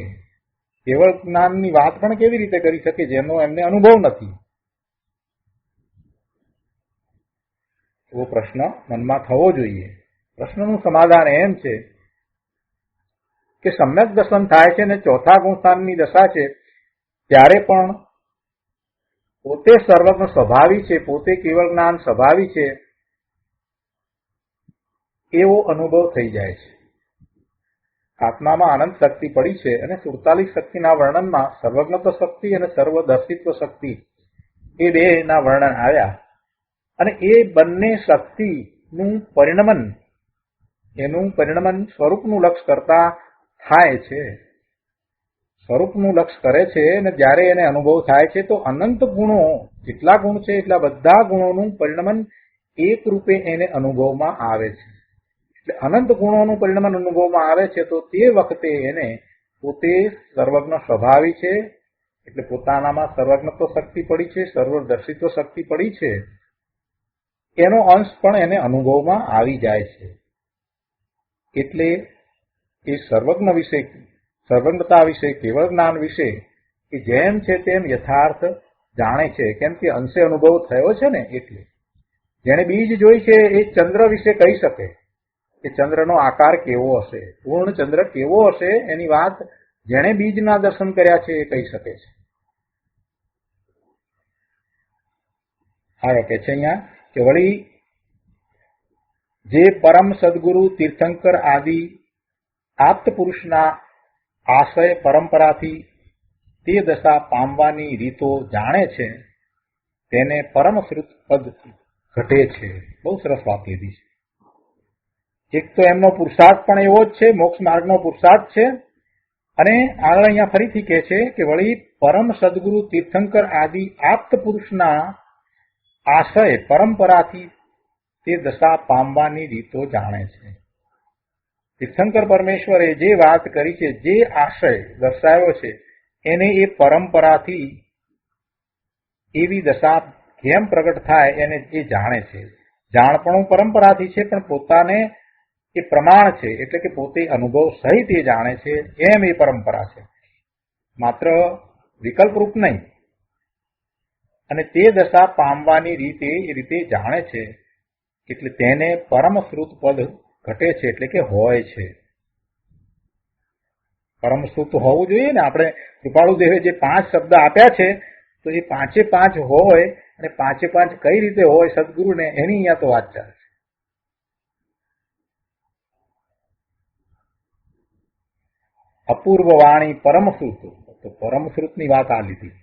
કેવળ જ્ઞાનની વાત પણ કેવી રીતે કરી શકે જેનો એમને અનુભવ નથી? એવો પ્રશ્ન મનમાં થવો જોઈએ. પ્રશ્નનું સમાધાન એમ છે કે સમ્યક દર્શન થાય છે ને ચોથા ગુણસ્થાનની દશા છે ત્યારે પણ પોતે સર્વજ્ઞ સ્વભાવી છે, પોતે કેવળ જ્ઞાન સ્વભાવી છે એવો અનુભવ થઈ જાય છે. આત્મામાં અનંત શક્તિ પડી છે અને 47 શક્તિના વર્ણનમાં સર્વજ્ઞત્વ શક્તિ અને સર્વદર્શિત્વ શક્તિ એ બે ના વર્ણન આવ્યા અને એ બંને શક્તિનું પરિણમન સ્વરૂપનું લક્ષ કરતા થાય છે. સ્વરૂપનું લક્ષ કરે છે અને જ્યારે એને અનુભવ થાય છે તો અનંત ગુણો જેટલા ગુણ છે એટલા બધા ગુણોનું પરિણમન એક રૂપે એને અનુભવમાં આવે છે. એટલે અનંત ગુણોનું પરિણમન અનુભવમાં આવે છે તો તે વખતે એને પોતે સર્વજ્ઞ સ્વભાવી છે એટલે પોતાનામાં સર્વજ્ઞત્વ શક્તિ પડી છે, સર્વદર્શિત્વ શક્તિ પડી છે, એનો અંશ પણ એને અનુભવમાં આવી જાય છે. એટલે એ સર્વજ્ઞતા વિશે કેવળ જ્ઞાન વિશે કે જેમ છે તેમ યથાર્થ જાણે છે. કેમ કે અંશે અનુભવ થયો છે ને, એટલે જેને બીજ જોઈ છે એ ચંદ્ર વિશે કહી શકે કે ચંદ્રનો આકાર કેવો હશે, પૂર્ણ ચંદ્ર કેવો હશે, એની વાત જેણે બીજના દર્શન કર્યા છે એ કહી શકે છે. આગળ કે છે અહીંયા કે વળી જે પરમ સદગુરુ તીર્થંકર આદિ આપ્ત પુરુષના આશય પરંપરાથી તે દશા પામવાની રીતો જાણે છે તેને પરમ શ્રુત પદ ઘટે છે. બહુ સરસ વાત લીધી છે. એક તો એમનો પુરુષાર્થ પણ એવો જ છે, મોક્ષ માર્ગનો પુરુષાર્થ છે, અને આગળ અહીંયા ફરીથી કહે છે કે વળી પરમ સદગુરુ તીર્થંકર આદિ આપ્ત પુરુષના આશય પરંપરાથી તે દશા પામવાની રીતો જાણે છે. તીર્થંકર પરમેશ્વરે જે વાત કરી છે, જે આશય દર્શાવ્યો છે, એને એ પરંપરાથી એવી દશા કેમ પ્રગટ થાય એને એ જાણે છે. જાણપણું પરંપરાથી છે પણ પોતાને એ પ્રમાણ છે, એટલે કે પોતે અનુભવ સહિત એ જાણે છે એમ એ પરંપરા છે, માત્ર વિકલ્પરૂપ નહીં. અને તે દશા પામવાની રીતે એ રીતે જાણે છે એટલે તેને પરમ શ્રુત પદ ઘટે છે, એટલે કે હોય છે. પરમ શ્રુત હોવું જોઈએ ને. આપણે કૃપાળુ દેવે જે 5 શબ્દ આપ્યા છે તો એ 5 હોય અને 5 કઈ રીતે હોય સદગુરુને, એની અહીંયા તો વાત ચાલે છે. અપૂર્વ વાણી પરમશ્રુત, તો પરમશ્રુતની વાત આ લીધી.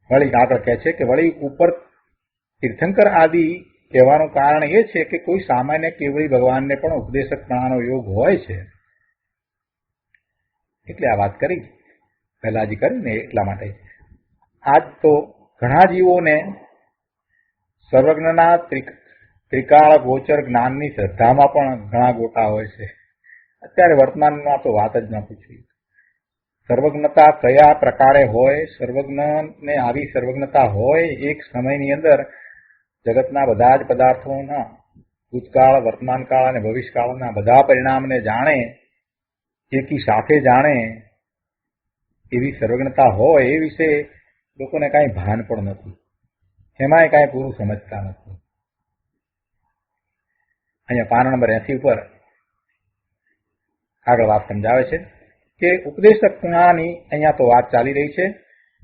વળી આગળ કહે છે કે વળી ઉપર તીર્થંકર આદિ કહેવાનું કારણ એ છે કે કોઈ સામાન્ય કેવળી ભગવાનને પણ ઉપદેશક ગણાનો યોગ હોય છે. એટલે આ વાત કરી પહેલા જ કરીને એટલા માટે. આજ તો ઘણા જીવોને સર્વજ્ઞના ત્રિકાળ ગોચર જ્ઞાનની શ્રદ્ધામાં પણ ઘણા ગોટા હોય છે. અત્યારે વર્તમાનમાં તો વાત જ ન પૂછવી. સર્વજ્ઞતા કયા પ્રકારે હોય, સર્વજ્ઞને આવી સર્વજ્ઞતા હોય એક સમયની અંદર જગતના બધા જ પદાર્થોના ભૂતકાળ, વર્તમાનકાળ અને ભવિષ્યકાળના બધા પરિણામને જાણે, એકી સાથે જાણે એવી સર્વજ્ઞતા હોય એ વિશે લોકોને કાંઈ ભાન પણ નથી, એમાંય કાંઈ પૂરું સમજતા નથી. અહીંયા પાના નંબર 80 ઉપર આગળ વાત સમજાવે છે કે ઉપદેશકપણાની અહીંયા તો વાત ચાલી રહી છે.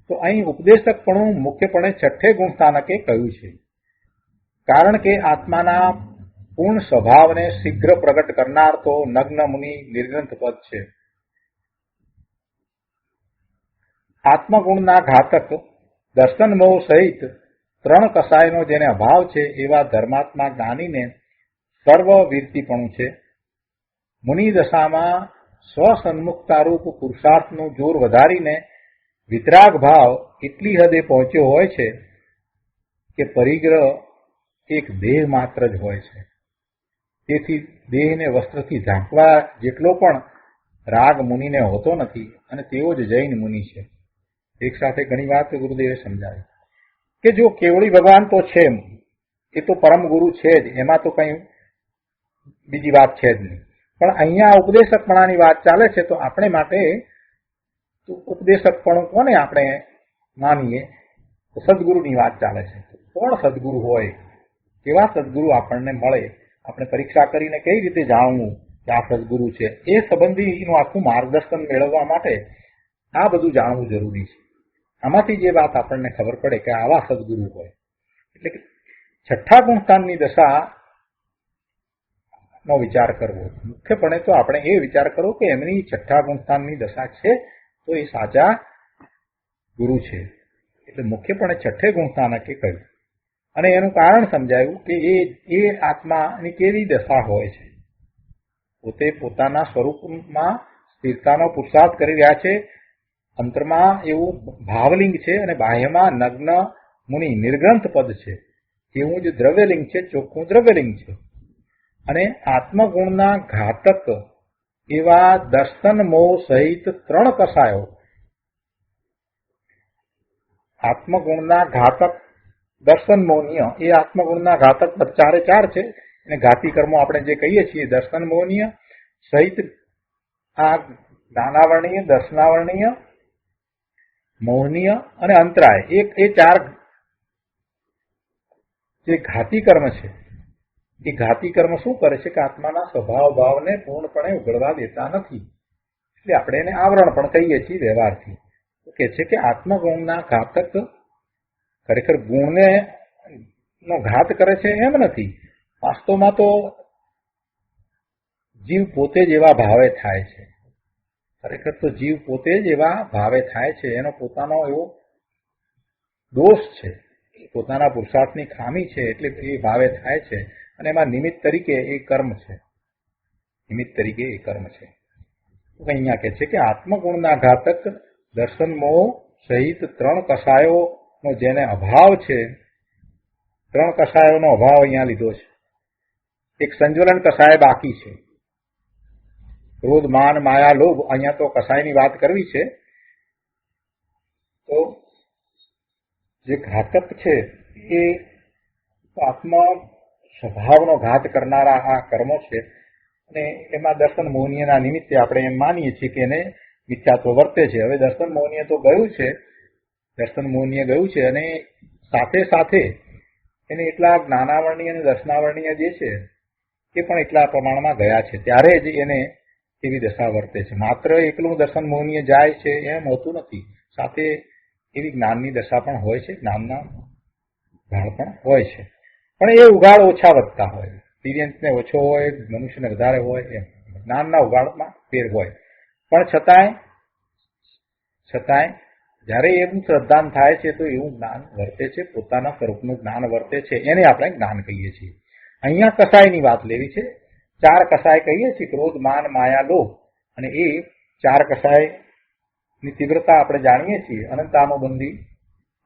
તો અહીં ઉપદેશકપણું મુખ્યપણે છઠ્ઠે ગુણસ્થાનકે કહ્યું છે, કારણ કે આત્માના પૂર્ણ સ્વભાવને શીઘ્ર પ્રગટ કરનાર તો નગ્ન મુનિ નિર્ગ્રંથ પદ છે. આત્મગુણના ઘાતક દર્શન મોહ સહિત 3 કસાયનો જેને અભાવ છે એવા ધર્માત્મા જ્ઞાનીને સર્વવીરતીપણું છે. મુનિ દશામાં સ્વસન્મુખતારૂપ પુરુષાર્થનું જોર વધારીને વિતરાગ ભાવ એટલી હદે પહોંચ્યો હોય છે કે પરિગ્રહ એક દેહ માત્ર જ હોય છે. તેથી દેહને વસ્ત્રથી ઢાંકવા જેટલો પણ રાગ મુનિને હોતો નથી અને તેઓ જ જૈન મુનિ છે. એક સાથે ઘણી વાત ગુરુદેવે સમજાવી કે જો કેવળી ભગવાન તો છે, એ તો પરમ ગુરુ છે જ, એમાં તો કંઈ બીજી વાત છે જ નહીં. પણ અહીંયા ઉપદેશકપણાની વાત ચાલે છે તો આપણે માટે ઉપદેશકપણું કોને આપણે માનીએ? તો સદગુરુની વાત ચાલે છે. કોણ સદગુરુ હોય, કેવા સદગુરુ આપણને મળે, આપણે પરીક્ષા કરીને કઈ રીતે જાણવું કે આ સદગુરુ છે, એ સંબંધીનું આખું માર્ગદર્શન મેળવવા માટે આ બધું જાણવું જરૂરી છે. આમાંથી જે વાત આપણને ખબર પડે કે આવા સદગુરુ હોય, એટલે કે છઠ્ઠા ગુણસ્થાનની દશાનો વિચાર કરવો. મુખ્યપણે તો આપણે એ વિચાર કરવો કે એમની છઠ્ઠા ગુણસ્થાનની દશા છે તો એ સાચા ગુરુ છે. એટલે મુખ્યપણે છઠ્ઠે ગુણસ્થાનકે કહ્યું અને એનું કારણ સમજાયું કે એ આત્માની કેવી દશા હોય છે. પોતે પોતાના સ્વરૂપમાં સ્થિરતાનો પુરુષાર્થ કરી રહ્યા છે. અંતરમાં એવું ભાવલિંગ છે અને બાહ્યમાં નગ્ન મુનિ નિર્ગ્રંથ પદ છે. એવું જ દ્રવ્યલિંગ છે, ચોખ્ખું દ્રવ્યલિંગ છે. અને આત્મગુણના ઘાતક એવા દર્શન મોહ સહિત 3 કસાયો, આત્મગુણના ઘાતક દર્શન મોહનીય, એ આત્મગુણના ઘાતક 4 છે. અને ઘાતી કર્મો આપણે જે કહીએ છીએ દર્શન મોહનીય સહિત આ જ્ઞાનાવરણીય, દર્શનાવરણીય, મોહનીય અને અંતરાય, એ 4 જે ઘાતી કર્મ છે, એ ઘાતી કર્મ શું કરે છે કે આત્માના સ્વભાવ ભાવને પૂર્ણપણે ઉઘડવા દેતા નથી. એટલે આપણે એને આવરણ પણ કહીએ છીએ વ્યવહારથી. કે છે કે આત્મગુણના ઘાતક ખરેખર ગુણને નો ઘાત કરે છે એમ નથી. વાસ્તવમાં તો જીવ પોતે જ એવા ભાવે થાય છે. ખરેખર તો જીવ પોતે જ એવા ભાવે થાય છે. એનો પોતાનો એવો દોષ છે, પોતાના પુરુષાર્થની ખામી છે, એટલે એ ભાવે થાય છે. અને એમાં નિમિત્ત તરીકે એ કર્મ છે. નિમિત્ત તરીકે એ કર્મ છે. અહીંયા કે છે કે આત્મગુણના ઘાતક દર્શન મોહ સહિત 3 કસાયોનો જેને અભાવ છે, 3 કસાયોનો અભાવ અહીંયા લીધો છે. એક સંજ્વલન કસાય બાકી છે. ક્રોધ માન માયા લોભ, અહીંયા તો કસાયની વાત કરવી છે. તો જે ઘાતક છે એ આત્મ સ્વભાવનો ઘાત કરનારા આ કર્મો છે. અને એમાં દર્શન મોહનીયના નિમિત્તે આપણે એમ માનીએ છીએ કે એને મિથ્યાત્વ વર્તે છે. હવે દર્શન મોહનીય તો ગયું છે, દર્શન મોહનીય ગયું છે, અને સાથે સાથે એને એટલા જ્ઞાનાવરણીય અને દર્શનાવરણીય જે છે એ પણ એટલા પ્રમાણમાં ગયા છે. ત્યારે જ એને એવી દશા વર્તે છે. માત્ર એકલું દર્શન મોહનીય જાય છે એમ હોતું નથી. સાથે એવી જ્ઞાનની દશા પણ હોય છે, જ્ઞાનના ઉઘાડ પણ હોય છે. પણ એ ઉઘાડ ઓછા વધતા હોય, એક્સપિરિયન્સને ઓછો હોય, મનુષ્યને વધારે હોય, એમ જ્ઞાનના ઉઘાડમાં ફેર હોય. પણ છતાંય જ્યારે એવું શ્રદ્ધાન થાય છે તો એવું જ્ઞાન વર્તે છે, પોતાના સ્વરૂપનું જ્ઞાન વર્તે છે, એને આપણે જ્ઞાન કહીએ છીએ. અહીંયા કસાયની વાત લેવી છે. 4 કસાય કહીએ છીએ, ક્રોધ માન માયા લોભ, અને એ 4 કસાયની તીવ્રતા આપણે જાણીએ છીએ. અનંતાનુબંધી,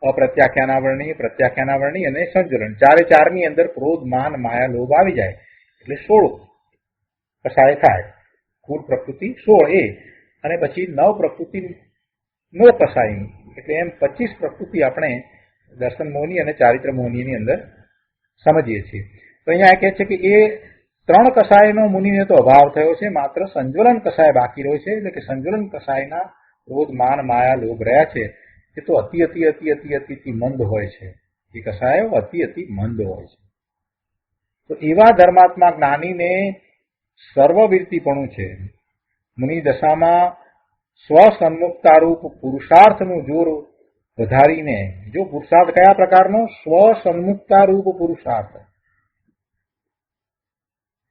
અપ્રત્યાખ્યાનાવરણીય, પ્રત્યાખ્યાનાવરણીય અને સંજ્વલન. 4 ની અંદર ક્રોધ માન માયા લોભ આવી જાય એટલે 16 કસાય થાય. કુલ પ્રકૃતિ 16 એ, અને પછી 9 પ્રકૃતિ નો કસાયની, એટલે એમ 25 પ્રકૃતિ આપણે દર્શન મોહની અને ચારિત્ર મોહનીની અંદર સમજીએ છીએ. તો અહીંયા કહે છે કે એ 3 કસાયનો મુનિને તો અભાવ થયો છે, માત્ર સંજ્વલન કસાય બાકી રહ્યો છે. એટલે કે સંજ્વલન કસાયના ક્રોધ માન માયા લોભ રહ્યા છે એ તો અતિ અતિ અતિ અતિ અતિ મંદ હોય છે. એ કસાયો અતિ અતિ મંદ હોય છે. તો એવા ધર્માત્મા જ્ઞાનીને સર્વવીરતીપણું છે. મુનિ દશામાં સ્વસન્મુક્તારૂપ પુરુષાર્થનું જોર વધારીને, જો પુરુષાર્થ કયા પ્રકારનો? સ્વસન્મુક્તારૂપ પુરુષાર્થ.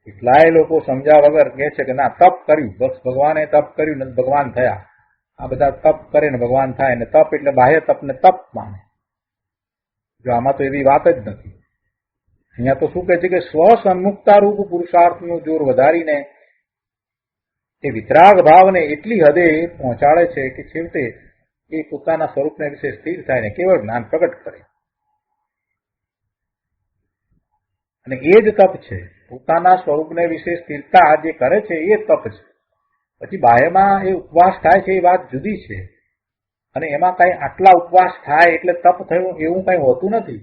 કેટલાય લોકો સમજ્યા વગર કહે છે કે ના, તપ કર્યું, બસ ભગવાને તપ કર્યું ને ભગવાન થયા. આ બધા તપ કરે ને ભગવાન થાય, ને તપ એટલે બાહ્ય તપને તપ માને. જો આમાં તો એવી વાત જ નથી. અહીંયા તો શું કહે છે કે સ્વસન્મુક્તારૂપ પુરુષાર્થનું જોર વધારીને એ વિતરાગ ભાવને એટલી હદે પહોંચાડે છે કે છેવટે એ પોતાના સ્વરૂપને વિશે સ્થિર થાય ને કેવળ જ્ઞાન પ્રગટ કરે. અને એ જ તપ છે. પોતાના સ્વરૂપને વિશે સ્થિરતા જે કરે છે એ તપ છે. પછી બાહ્યમાં એ ઉપવાસ થાય છે એ વાત જુદી છે. અને એમાં કઈ આટલા ઉપવાસ થાય એટલે તપ થયું એવું કઈ હોતું નથી.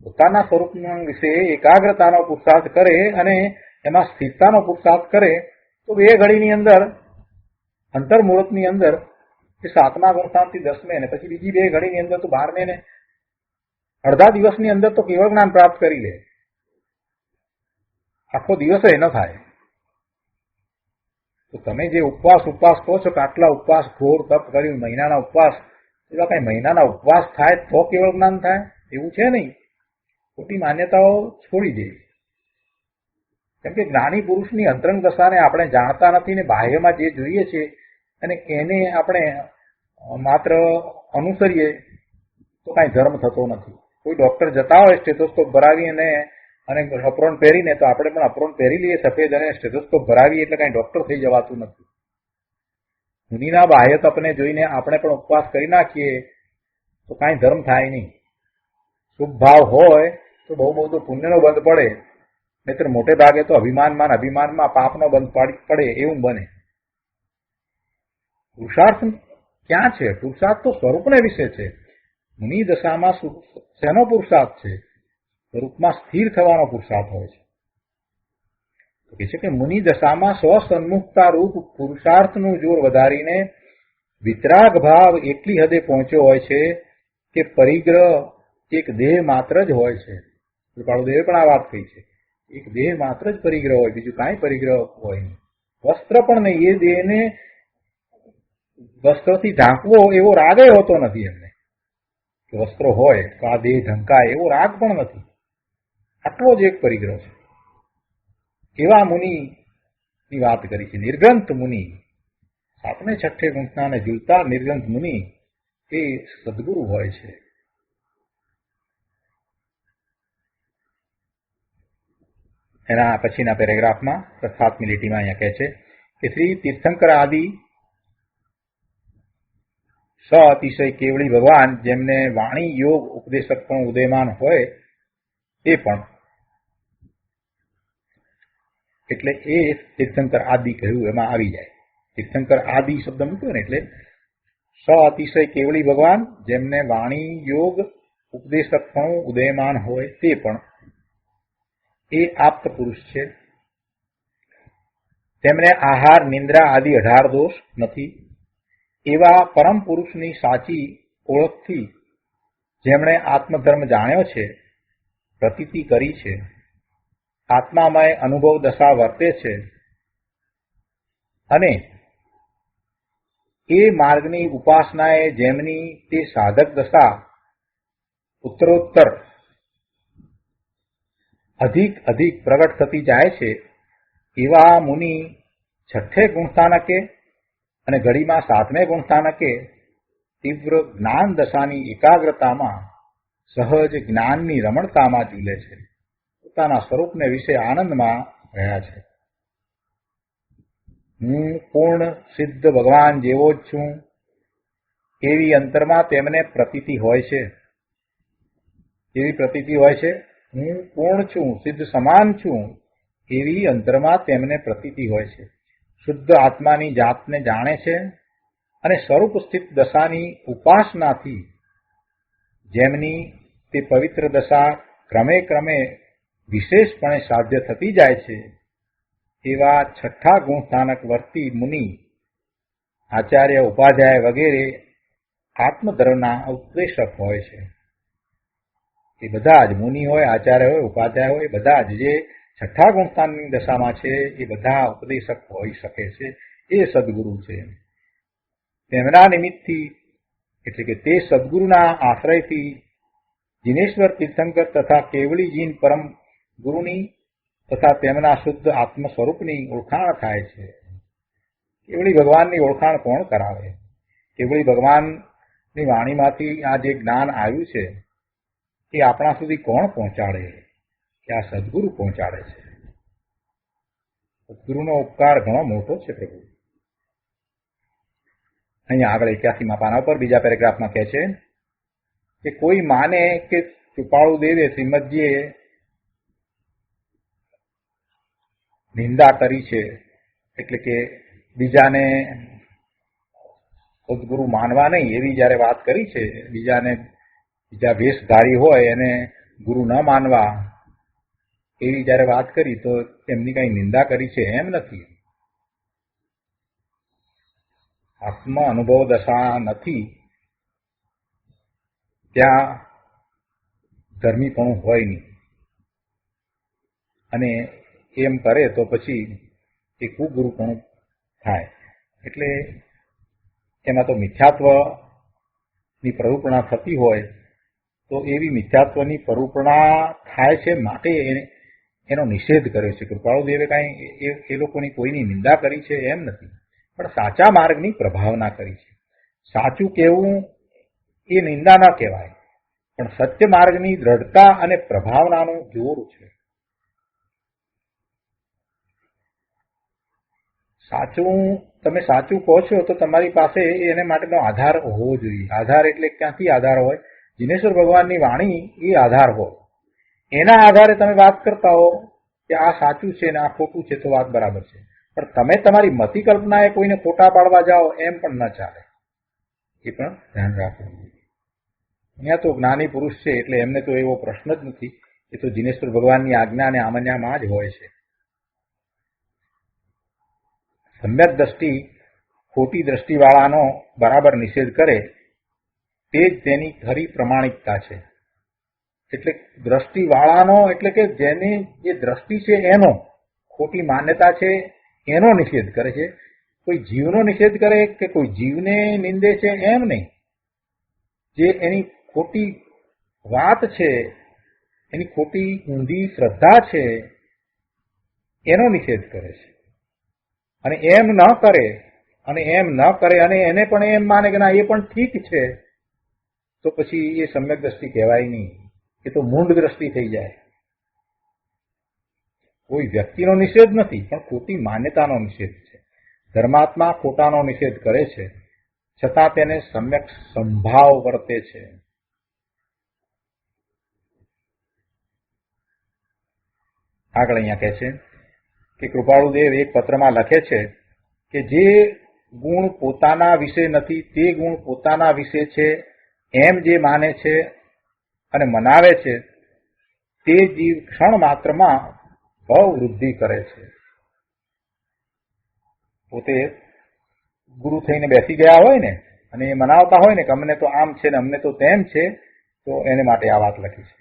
પોતાના સ્વરૂપ વિશે એકાગ્રતાનો પુરુષાર્થ કરે અને એમાં સ્થિરતાનો પુરુષાર્થ કરે તો 2 ઘડીની અંદર, અંતર્મુહૂર્તની અંદર, એ 7મા ગુણસ્થાનથી 10મે ને પછી બીજી 2 ઘડીની અંદર તો 12મે ને અડધા દિવસની અંદર તો કેવળ જ્ઞાન પ્રાપ્ત કરી લે. આખો દિવસ એ ન થાય. તો તમે જે ઉપવાસ કહો છો કે આટલા ઉપવાસ, ઘોર તપ કર્યું, મહિનાના ઉપવાસ, એવા કઈ મહિનાના ઉપવાસ થાય તો કેવળ જ્ઞાન થાય એવું છે નહીં. ખોટી માન્યતાઓ છોડી દે. કેમ કે જ્ઞાની પુરુષની અંતરંગ દશાને આપણે જાણતા નથી ને બાહ્યમાં જે જોઈએ છે અને એને આપણે માત્ર અનુસરીએ તો કાંઈ ધર્મ થતો નથી. કોઈ ડોક્ટર જતા હોય સ્ટેથોસ્કોપ ભરાવી અને અપ્રોન પહેરીને, તો આપણે પણ અપ્રોન પહેરી લઈએ સફેદ અને સ્ટેથોસ્કોપ ભરાવીએ એટલે કાંઈ ડોક્ટર થઈ જવાતું નથી. મુનિના બાહ્ય તપને જોઈને આપણે પણ ઉપવાસ કરી નાખીએ તો કાંઈ ધર્મ થાય નહીં. શુભ ભાવ હોય તો બહુ તો પુણ્યનો બંધ પડે, નહીતર મોટે ભાગે તો અભિમાનમાં પાપનો બંધ પડે એવું બને. પુરુષાર્થ ક્યાં છે? પુરુષાર્થ તો સ્વરૂપને વિશે છે. મુનિ દશામાં શેનો પુરુષાર્થ છે? સ્વરૂપમાં સ્થિર થવાનો પુરુષાર્થ હોય છે. તો કહે છે કે મુનિ દશામાં સ્વસન્મુખતા રૂપ પુરુષાર્થનું જોર વધારીને વિતરાગ ભાવ એટલી હદે પહોંચ્યો હોય છે કે પરિગ્રહ એક દેહ માત્ર જ હોય છે. કૃપાળુદેવે પણ આ વાત કહી છે. એક દેહ માત્ર જ પરિગ્રહ હોય, બીજું કાંઈ પરિગ્રહ હોય નહીં. વસ્ત્ર પણ નહીં. એ દેહને વસ્ત્રથી ઢાંકવો એવો રાગે હોતો નથી એમને. કે વસ્ત્રો હોય તો આ દેહ ઢંકાય એવો રાગ પણ નથી. આટલો જ એક પરિગ્રહ છે. એવા મુનિની વાત કરી છે. નિર્ગ્રંથ મુનિ, 7મે 6ઠે ગુંઠનાને ઝૂલતા નિર્ગ્રંથ મુનિ એ સદગુરુ હોય છે. એના પછીના પેરેગ્રાફમાં 7મી લીટીમાં અહીંયા કહે છે કે શ્રી તીર્થંકર આદિ અતિશય કેવળી ભગવાન, જેમને વાણી યોગ ઉપદેશક પણ ઉદયમાન હોય તે પણ, એટલે એ તીર્થંકર આદિ કહ્યું એમાં આવી જાય. તીર્થંકર આદિ શબ્દ મૂક્યો ને એટલે અતિશય કેવળી ભગવાન, જેમને વાણી યોગ ઉપદેશક પણ ઉદયમાન હોય તે પણ, એ આપ્ત પુરુષ છે. તેમને આહાર, નિંદ્રા આદિ 18 દોષ નથી. એવા પરમ પુરુષની સાચી ઓળખથી જેમણે આત્મધર્મ જાણ્યો છે, પ્રતીતિ કરી છે, આત્મામય અનુભવ દશા વર્તે છે અને એ માર્ગની ઉપાસનાએ જેમની તે સાધક દશા ઉત્તરોત્તર અધિક પ્રગટ થતી જાય છે, એવા મુનિ 6ઠે ગુણસ્થાનકે અને ઘડીમાં 7મે ગુણસ્થાનકે તીવ્ર જ્ઞાન દશાની એકાગ્રતામાં સહજ જ્ઞાનની રમણતામાં ઝૂલે છે. પોતાના સ્વરૂપને વિશે આનંદમાં રહ્યા છે. હું પૂર્ણ સિદ્ધ ભગવાન જેવો જ છું એવી અંતરમાં તેમને પ્રતીતિ હોય છે. એવી પ્રતીતિ હોય છે. હું પૂર્ણ છું, સિદ્ધ સમાન છું એવી અંતરમાં તેમને પ્રતીતિ હોય છે. શુદ્ધ આત્માની જાતને જાણે છે અને સ્વરૂપ સ્થિત દશાની ઉપાસનાથી જેમની તે પવિત્ર દશા ક્રમે વિશેષપણે સાધ્ય થતી જાય છે, એવા 6ઠ્ઠા ગુણસ્થાનક વર્તી મુનિ, આચાર્ય, ઉપાધ્યાય વગેરે આત્મધર્મના ઉપદેશક હોય છે. એ બધા જ મુનિ હોય, આચાર્ય હોય, ઉપાધ્યાય હોય, બધા જ જે છઠ્ઠા ગુણસ્થાનની દશામાં છે એ બધા ઉપદેશક હોઈ શકે છે. એ સદગુરુ છે. તેમના નિમિત્તથી એટલે કે તે સદગુરુના આશ્રયથી જિનેશ્વર તીર્થંકર તથા કેવળીજીન પરમ ગુરુની તથા તેમના શુદ્ધ આત્મ સ્વરૂપની ઓળખાણ થાય છે. કેવળી ભગવાનની ઓળખાણ કોણ કરાવે? કેવળી ભગવાનની વાણીમાંથી આ જે જ્ઞાન આવ્યું છે એ આપણા સુધી કોણ પહોંચાડે? કે આ સદગુરુ પહોંચાડે છે. સદગુરુનો ઉપકાર ઘણો મોટો છે પ્રભુ. અહીંયા આગળ 81મા પાના પર બીજા પેરેગ્રાફમાં કહે છે કે કોઈ માને કે કૃપાળુ દેવે શ્રીમદજીએ નિંદા કરી છે, એટલે કે બીજાને સદગુરુ માનવા નહીં એવી જયારે વાત કરી છે, બીજા વેશધારી હોય એને ગુરુ ન માનવા એવી જયારે વાત કરી તો એમની કઈ નિંદા કરી છે એમ નથી. આત્મ અનુભવ દશા નથી ત્યાં ધર્મીપણું હોય નહીં, અને એમ કરે તો પછી એ કુગુરુપણું થાય. એટલે એમાં તો મિથ્યાત્વની પ્રરૂપણા થતી હોય તો એવી મિથ્યાત્વની પ્રરૂપણા થાય છે માટે એનો નિષેધ કર્યો છે. કૃપાળુદેવે કાંઈ એ લોકોની કોઈની નિંદા કરી છે એમ નથી, પણ સાચા માર્ગની પ્રભાવના કરી છે. સાચું કહેવું એ નિંદા ન કહેવાય, પણ સત્ય માર્ગની દ્રઢતા અને પ્રભાવનાનું જોર છે. તમે સાચું કહો છો તો તમારી પાસે એને માટેનો આધાર હોવો જોઈએ. આધાર એટલે ક્યાંથી આધાર હોય? જિનેશ્વર ભગવાનની વાણી એ આધાર હોય. એના આધારે તમે વાત કરતા હો કે આ સાચું છે ને આ ખોટું છે તો વાત બરાબર છે, પણ તમે તમારી મતિ કલ્પનાએ કોઈને ખોટા પાડવા જાઓ એમ પણ ન ચાલે. એ પણ ધ્યાન રાખવું. અહીંયા તો જ્ઞાની પુરુષ છે એટલે એમને તો એવો પ્રશ્ન જ નથી. એ તો જિનેશ્વર ભગવાનની આજ્ઞા અને આમન્યામાં જ હોય છે. સમ્યક દ્રષ્ટિ ખોટી દ્રષ્ટિવાળાનો બરાબર નિષેધ કરે તે જ તેની ખરી પ્રમાણિકતા છે. એટલે દ્રષ્ટિવાળાનો એટલે કે જેની જે દ્રષ્ટિ છે એનો ખોટી માન્યતા છે એનો નિષેધ કરે છે. કોઈ જીવનો નિષેધ કરે કે કોઈ જીવને નિંદે છે એમ નહીં. જે એની ખોટી વાત છે, એની ખોટી ઊંધી શ્રદ્ધા છે એનો નિષેધ કરે છે. અને એમ ન કરે અને એને પણ એમ માને કે ના એ પણ ઠીક છે તો પછી એ સમ્યક દ્રષ્ટિ કહેવાય નહીં. એ તો મૂંઢ દ્રષ્ટિ થઈ જાય. કોઈ વ્યક્તિનો નિષેધ નથી, પણ ખોટી માન્યતાનો નિષેધ છે. ધર્માત્મા ખોટાનો નિષેધ કરે છે છતાં તેને સમ્યક સંભાવ વર્તે છે. આગળ અહીંયા કહે છે કે કૃપાળુદેવ એક પત્રમાં લખે છે કે જે ગુણ પોતાના વિશે નથી તે ગુણ પોતાના વિશે છે એમ જે માને છે અને મનાવે છે તે જીવ ક્ષણ માત્રમાં ભાવ વૃદ્ધિ કરે છે. પોતે ગુરુ થઈને બેસી ગયા હોય ને અને એ મનાવતા હોય ને કે અમને તો આમ છે ને અમને તો તેમ છે, તો એને માટે આ વાત લખી છે.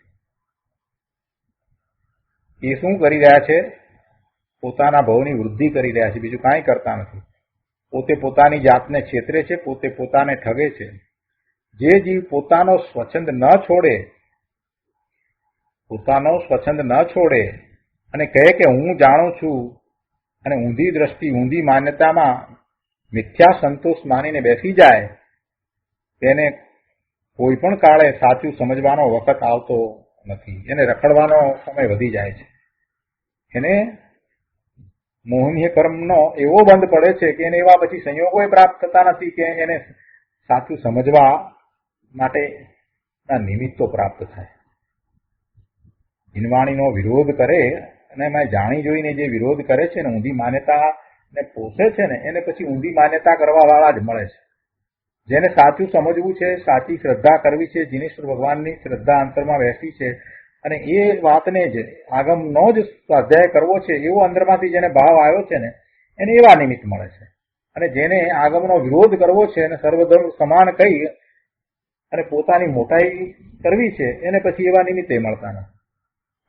એ શું કરી રહ્યા છે? પોતાના ભાવની વૃદ્ધિ કરી રહ્યા છે, બીજું કાંઈ કરતા નથી. પોતે પોતાની જાતને છેતરે છે, પોતે પોતાને ઠગે છે. જે જીવ પોતાનો સ્વચ્છંદ ન છોડે અને કહે કે હું જાણું છું અને ઊંધી દ્રષ્ટિ ઊંધી માન્યતામાં મિથ્યા સંતોષ માનીને બેસી જાય, તેને કોઈ પણ કાળે સાચું સમજવાનો વખત આવતો નથી. એને રખડવાનો સમય વધી જાય છે. એને મોહનીય કર્મનો એવો બંધ પડે છે કે એને એવા પછી સંયોગો પ્રાપ્ત થતા નથી કે એને સાચું સમજવા માટેના નિમિત્તો પ્રાપ્ત થાય. જીનવાણીનો વિરોધ કરે અને એમાં જાણી જોઈને જે વિરોધ કરે છે ને ઊંધી માન્યતાને પોષે છે ને એને પછી ઊંધી માન્યતા કરવા વાળા જ મળે છે. જેને સાચું સમજવું છે, સાચી શ્રદ્ધા કરવી છે, જિનેશ્વર ભગવાનની શ્રદ્ધા અંતરમાં બેસી છે અને એ વાતને જ આગમનો જ સ્વાધ્યાય કરવો છે એવો અંદરમાંથી જેને ભાવ આવ્યો છે ને એને એવા નિમિત્ત મળે છે. અને જેને આગમનો વિરોધ કરવો છે અને સર્વધર્મ સમાન કહી અને પોતાની મોટાઈ કરવી છે એને પછી એવા નિમિત્તે મળતા નથી.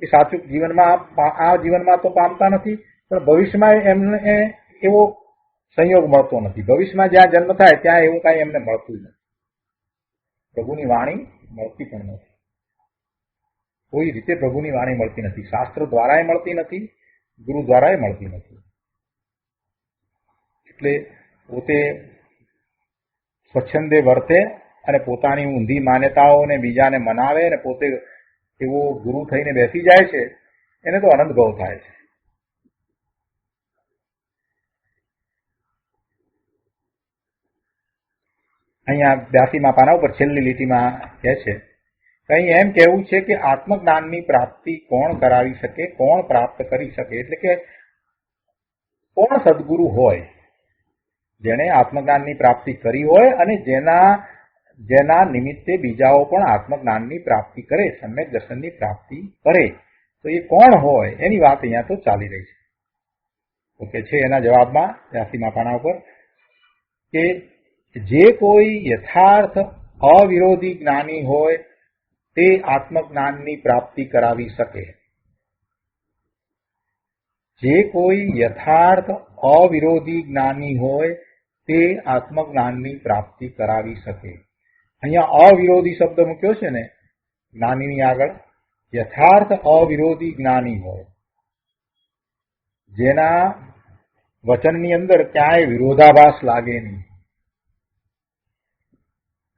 એ સાચું જીવનમાં આ જીવનમાં તો પામતા નથી, પણ ભવિષ્યમાં એમને એવો સંયોગ મળતો નથી. ભવિષ્યમાં જ્યાં જન્મ થાય ત્યાં એવું કાંઈ એમને મળતું નથી. પ્રભુની વાણી મળતી પણ નથી. કોઈ રીતે પ્રભુની વાણી મળતી નથી. શાસ્ત્ર દ્વારાય મળતી નથી, ગુરુ દ્વારાય મળતી નથી. એટલે પોતે સ્વચ્છંદે વર્તે અને પોતાની ઊંધી માન્યતાઓને બીજાને મનાવે અને પોતે એવો ગુરુ થઈને બેસી જાય છે, એને તો આનંદ ભાવ થાય છે. અહીંયા 82મા પાના ઉપર છેલ્લી લીટીમાં કહે છે, અહીં એમ કહેવું છે કે આત્મજ્ઞાનની પ્રાપ્તિ કોણ કરાવી શકે, કોણ પ્રાપ્ત કરી શકે? એટલે કે કોણ સદગુરુ હોય જેણે આત્મજ્ઞાનની પ્રાપ્તિ કરી હોય અને જેના નિમિત્તે બીજાઓ પણ આત્મજ્ઞાનની પ્રાપ્તિ કરે, સમ્યક દર્શનની પ્રાપ્તિ કરે, તો એ કોણ હોય એની વાત અહીંયા તો ચાલી રહી છે. ઓકે છે એના જવાબમાં 82મા પાના ઉપર કે જે કોઈ યથાર્થ અવિરોધી જ્ઞાની હોય તે આત્મજ્ઞાનની પ્રાપ્તિ કરાવી શકે. જે કોઈ યથાર્થ અવિરોધી જ્ઞાની હોય તે આત્મજ્ઞાનની પ્રાપ્તિ કરાવી શકે. અહીંયા અવિરોધી શબ્દ મૂક્યો છે ને જ્ઞાનીની આગળ, યથાર્થ અવિરોધી જ્ઞાની હોય જેના વચનની અંદર ક્યાંય વિરોધાભાસ લાગે નહીં.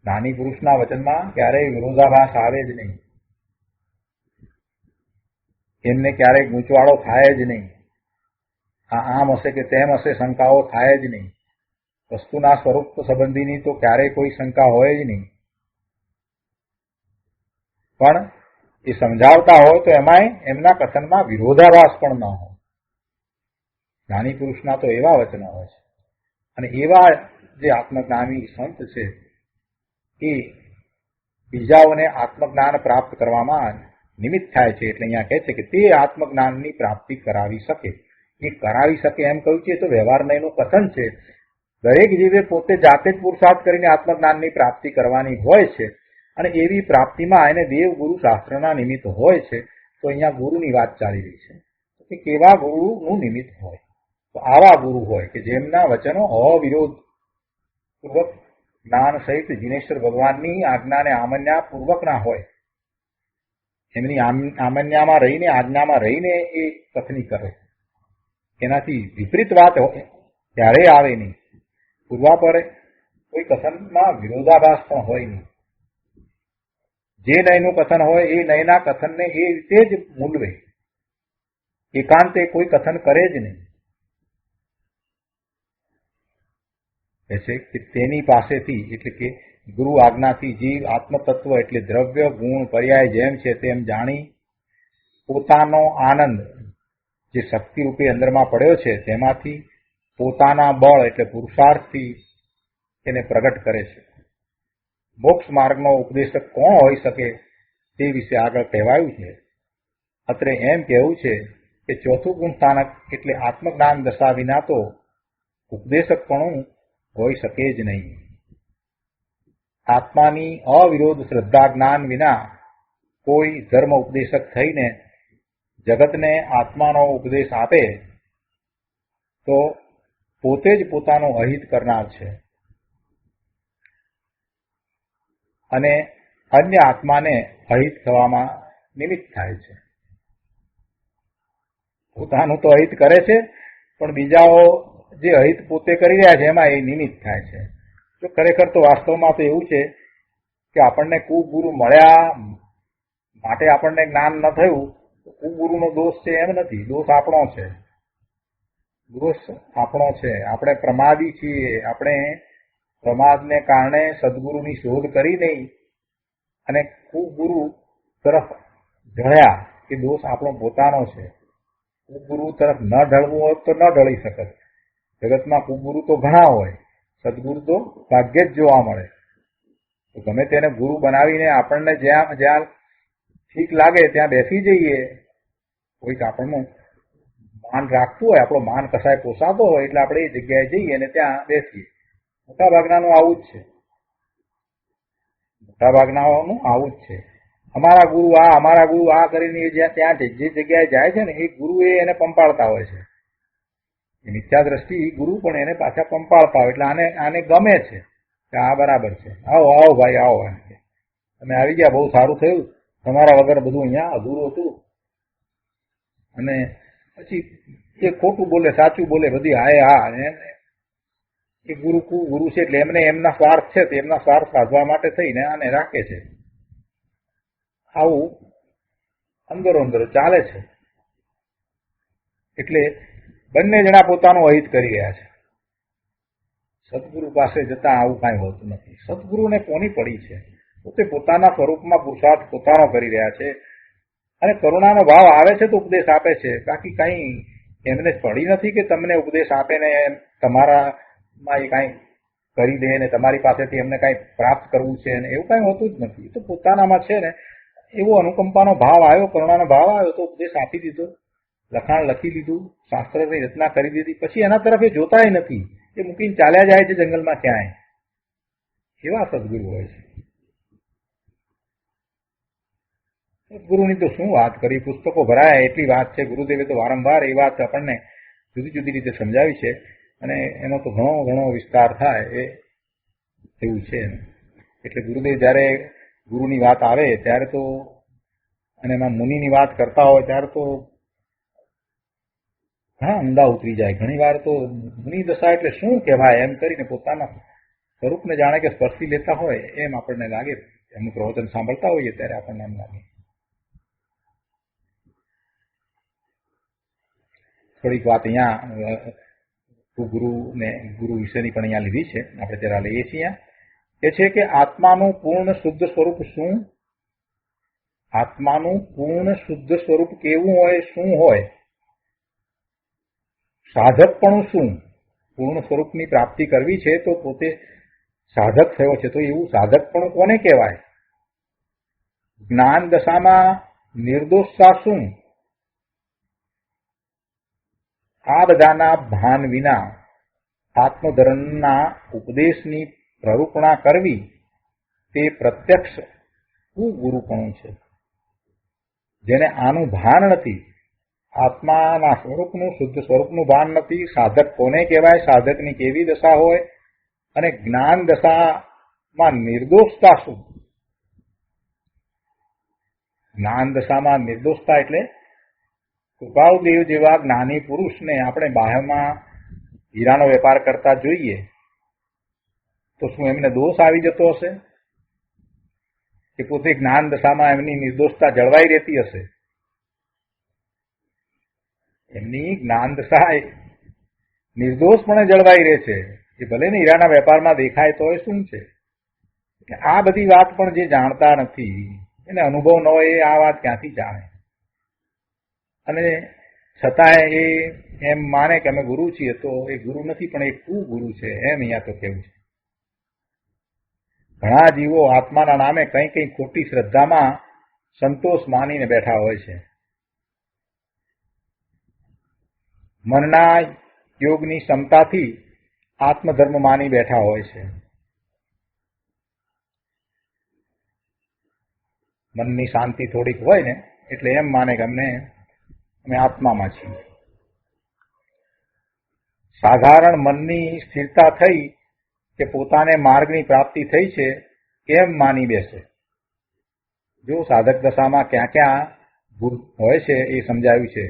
જ્ઞાની પુરુષના વચનમાં ક્યારેય વિરોધાભાસ આવે જ નહીં, એમને ક્યારેય ગૂંચવાડો થાય જ નહીં, આમ હશે કે તેમ હશે શંકાઓ થાય જ નહીં. વસ્તુના સ્વરૂપ સંબંધીની તો ક્યારેય કોઈ શંકા હોય જ નહીં. પણ એ સમજાવતા હોય તો એમાંય એમના કથનમાં વિરોધાભાસ પણ ન હોય. જ્ઞાની પુરુષના તો એવા વચનો હોય છે. અને એવા જે આત્મજ્ઞાની સંત છે એ બીજાઓને આત્મજ્ઞાન પ્રાપ્ત કરવામાં નિમિત્ત થાય છે. એટલે અહીંયા કહે છે કે તે આત્મજ્ઞાનની પ્રાપ્તિ કરાવી શકે. એ કરાવી શકે એમ કહ્યું છે તો વ્યવહારમાં એનું કથન છે. દરેક જીવે પોતે જાતે જ પુરુષાર્થ કરીને આત્મજ્ઞાનની પ્રાપ્તિ કરવાની હોય છે અને એવી પ્રાપ્તિમાં એને દેવ ગુરુ શાસ્ત્રના નિમિત્ત હોય છે. તો અહીંયા ગુરુની વાત ચાલી રહી છે કે કેવા ગુરુનું નિમિત્ત હોય. તો આવા ગુરુ હોય કે જેમના વચનો અવિરોધ પૂર્વક જ્ઞાન સહિત જીનેશ્વર ભગવાનની આજ્ઞાને આમન્યા પૂર્વકના હોય. એમની આમન્યામાં રહીને, આજ્ઞામાં રહીને એ કથની કરે. એનાથી વિપરીત વાત ક્યારેય આવે નહીં. પૂર્વાપરે કોઈ કથનમાં વિરોધાભાસ પણ હોય નહીં. જે નયનું કથન હોય એ નયના કથનને એ રીતે જ મૂલવે. એકાંતે કોઈ કથન કરે જ નહીં. છે કે તેની પાસેથી એટલે કે ગુરુ આજ્ઞાથી જીવ આત્મતત્વ એટલે દ્રવ્ય ગુણ પર્યાય જેમ છે તેમ જાણી પોતાનો આનંદ જે શક્તિ રૂપે અંદરમાં પડ્યો છે તેમાંથી પોતાના બળ એટલે પુરુષાર્થથી એને પ્રગટ કરે છે. મોક્ષ માર્ગનો ઉપદેશક કોણ હોઈ શકે તે વિશે આગળ કહેવાયું છે. અત્રે એમ કહેવું છે કે ચોથું ગુણ સ્થાનક એટલે આત્મજ્ઞાન દશા વિના તો ઉપદેશક પણ હોઈ શકે જ નહીં. આત્માની અવિરોધ શ્રદ્ધા જ્ઞાન વિના કોઈ ધર્મ ઉપદેશક થઈને જગતને આત્માનો ઉપદેશ આપે તો પોતે જ પોતાનું અહિત કરનાર છે અને અન્ય આત્માને અહિત થવામાં નિમિત્ત થાય છે. પોતાનું તો અહિત કરે છે પણ બીજાઓ જે અહિત પોતે કરી રહ્યા છે એમાં એ નિમિત્ત થાય છે. તો ખરેખર તો વાસ્તવમાં તો એવું છે કે આપણને કુગુરુ મળ્યા માટે આપણને જ્ઞાન ન થયું તો કુગુરુનો દોષ છે એમ નથી. દોષ આપણો છે. દોષ આપણો છે. આપણે પ્રમાદી છીએ. આપણે પ્રમાદને કારણે સદગુરુની શોધ કરી નહીં અને કુગુરુ તરફ ઢળ્યા. એ દોષ આપણો પોતાનો છે. કુગુરુ તરફ ન ઢળવું હોત તો ન ઢળી શકત. જગતમાં કુગુરુ તો ઘણા હોય, સદગુરુ તો ભાગ્યે જ જોવા મળે. તો ગમે તેને ગુરુ બનાવીને આપણને જ્યાં જ્યાં ઠીક લાગે ત્યાં બેસી જઈએ. કોઈક આપણનું માન રાખતું હોય, આપણો માન કસાય પોસાતો હોય એટલે આપણે એ જગ્યાએ જઈએ અને ત્યાં બેસીએ. મોટા ભાગનાનું આવું જ છે. મોટાભાગનાઓનું આવું જ છે. અમારા ગુરુ આ કરીને એ જ્યાં ત્યાં જે જગ્યાએ જાય છે ને એ ગુરુ એને પંપાળતા હોય છે. એ મિથ્યા દ્રષ્ટિ ગુરુ પણ એને પાછા પંપાળતા હોય એટલે આને ગમે છે કે આ બરાબર છે, આવો આવો ભાઈ આવો, તમે આવી ગયા, બહુ સારું થયું, તમારા વગર બધું અહીંયા અધૂરું હતું. અને પછી એ ખોટું બોલે સાચું બોલે બધી હા એ ગુરુ છે એટલે એમને એમના સ્વાર્થ છે તો એમના સ્વાર્થ સાધવા માટે થઈને આને રાખે છે. આવું અંદરો અંદર ચાલે છે. એટલે બંને જણા પોતાનું અહિત કરી રહ્યા છે. સદગુરુ પાસે જતા આવું કાંઈ હોતું નથી. સદગુરુને કોની પડી છે? પોતે પોતાના સ્વરૂપમાં પુરુષાર્થ પોતાનો કરી રહ્યા છે અને કરુણાનો ભાવ આવે છે તો ઉપદેશ આપે છે. બાકી કઈ એમને પડી નથી કે તમને ઉપદેશ આપે ને તમારામાં એ કાંઈ કરી દે ને તમારી પાસેથી એમને કાંઈ પ્રાપ્ત કરવું છે ને એવું કાંઈ હોતું જ નથી. તો પોતાનામાં છે ને એવો અનુકંપાનો ભાવ આવ્યો, કરુણાનો ભાવ આવ્યો તો ઉપદેશ આપી દીધો, લખાણ લખી લીધું, શાસ્ત્રની રચના કરી દીધી. પછી એના તરફ એ જોતાય નથી, એ મૂકીને ચાલ્યા જાય છે જંગલમાં ક્યાંય. એવા સદગુરુ હોય છે. સદગુરુની તો શું વાત કરી, પુસ્તકો ભરાય એટલી વાત છે. ગુરુદેવે તો વારંવાર એ વાત આપણને જુદી જુદી રીતે સમજાવી છે અને એનો તો ઘણો ઘણો વિસ્તાર થાય એવું છે. એટલે ગુરુદેવ જયારે ગુરુની વાત આવે ત્યારે તો, અને એમાં મુનિની વાત કરતા હોય ત્યારે તો ઘણા ઊંડા ઉતરી જાય. ઘણી વાર તો મુનિ દશા એટલે શું કહેવાય એમ કરીને પોતાના સ્વરૂપને જાણે કે સ્પર્શી લેતા હોય એમ આપણને લાગે. એમનું પ્રવચન સાંભળતા હોઈએ ત્યારે આપણને એમ લાગે. થોડીક વાત અહીંયા ગુરુ વિશેની પણ અહીંયા લીધી છે, આપણે જરા લઈએ છીએ. એ છે કે આત્માનું પૂર્ણ શુદ્ધ સ્વરૂપ શું? આત્માનું પૂર્ણ શુદ્ધ સ્વરૂપ કેવું હોય, શું હોય? સાધકપણું શું? પૂર્ણ સ્વરૂપની પ્રાપ્તિ કરવી છે તો પોતે સાધક થયો છે તો એવું સાધકપણું કોને કહેવાય? જ્ઞાન દશામાં નિર્દોષતા શું? આ બધાના ભાન વિના આત્મધર્મના ઉપદેશની પ્રરૂપણા કરવી તે પ્રત્યક્ષ ગુરુપણું છે. જેને આનું ભાન નથી, આત્માના સ્વરૂપનું શુદ્ધ સ્વરૂપનું ભાન નથી, સાધક કોને કહેવાય, સાધકની કેવી દશા હોય, અને જ્ઞાન દશામાં નિર્દોષતા શું? જ્ઞાન દશામાં નિર્દોષતા એટલે કૃપાળુદેવ જેવા જ્ઞાની પુરુષને આપણે બાહ્યમાં હીરાનો વેપાર કરતા જોઈએ તો શું એમને દોષ આવી જતો હશે? કે પોતે જ્ઞાન દશામાં એમની નિર્દોષતા જળવાઈ રહેતી હશે? એમની જ્ઞાન દશા નિર્દોષપણે જળવાઈ રહે છે. એ ભલે ને હીરાના વેપારમાં દેખાય તો શું છે? આ બધી વાત પણ જે જાણતા નથી, એને અનુભવ ન હોય, એ આ વાત ક્યાંથી જાણે? અને છતાંય એ એમ માને કે અમે ગુરુ છીએ તો એ ગુરુ નથી પણ એ કુગુરુ છે એમ અહીંયા તો કેવું છે. ઘણા જીવો આત્માના નામે કંઈ કંઈ ખોટી શ્રદ્ધામાં સંતોષ માનીને બેઠા હોય છે. મનના યોગની ક્ષમતાથી આત્મધર્મ માની બેઠા હોય છે. મનની શાંતિ થોડીક હોય ને એટલે એમ માને કે અમે આત્મામાં છીએ. સાધારણ મનની સ્થિરતા થઈ કે પોતાને માર્ગની પ્રાપ્તિ થઈ છે એમ માની બેસે. જો સાધક દશામાં ક્યાં ક્યાં ભૂલ હોય છે એ સમજાવ્યું છે.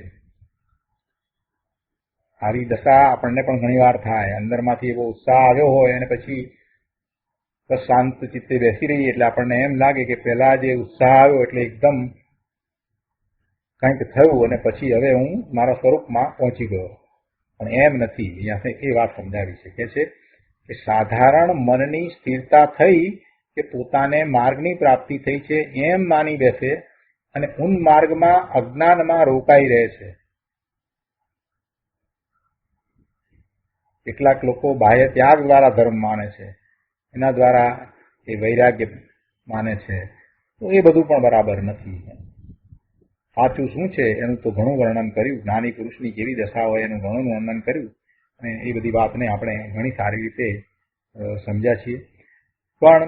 આવી દશા આપણને પણ ઘણી વાર થાય. અંદરમાંથી એવો ઉત્સાહ આવ્યો હોય અને પછી બસ શાંત ચિત્તે બેસી રહીએ એટલે આપણને એમ લાગે કે પહેલા જે ઉત્સાહ આવ્યો એટલે એકદમ કંઈક થયું અને પછી હવે હું મારા સ્વરૂપમાં પહોંચી ગયો. પણ એમ નથી. અહીંયા એ વાત સમજાવી છે કે સાધારણ મનની સ્થિરતા થઈ કે પોતાને માર્ગની પ્રાપ્તિ થઈ છે એમ માની બેસે અને માર્ગમાં અજ્ઞાનમાં રોકાઈ રહે છે. કેટલાક લોકો બાહ્ય ત્યાગ દ્વારા ધર્મ માને છે, એના દ્વારા એ વૈરાગ્ય માને છે, તો એ બધું પણ બરાબર નથી. સાચું શું છે એનું તો ઘણું વર્ણન કર્યું. જ્ઞાની પુરુષની કેવી દશા હોય એનું ઘણું વર્ણન કર્યું અને એ બધી વાતને આપણે ઘણી સારી રીતે સમજ્યા છીએ. પણ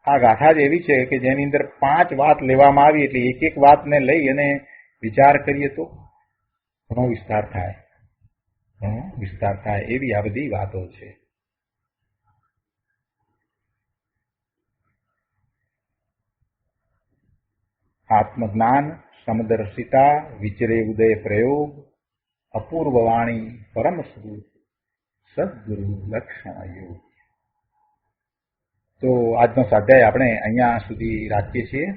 આ ગાથા જ એવી છે કે જેની અંદર 5 વાત લેવામાં આવી, એટલે એક એક વાતને લઈ અને વિચાર કરીએ તો ઘણો વિસ્તાર થાય એવી આ બધી વાતો છે. આત્મજ્ઞાન, સમદર્શિતા, વિચરે ઉદય પ્રયોગ, અપૂર્વ વાણી, પરમ સ્વરૂપ, સદગુરુ લક્ષણ યોગ. તો આજનો સ્વાધ્યાય આપણે અહીંયા સુધી રાખીએ છીએ.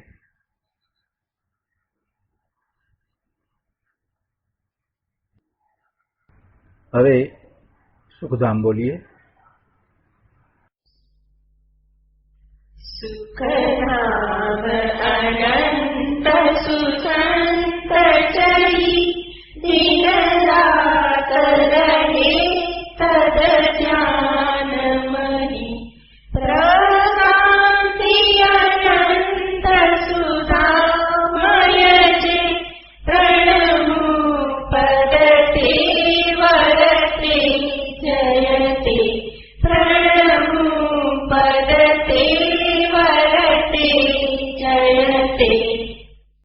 હવે સુખધામ બોલીએ. સુખધામ અનંત સુસંત ચરી દિન રાત રહે તદ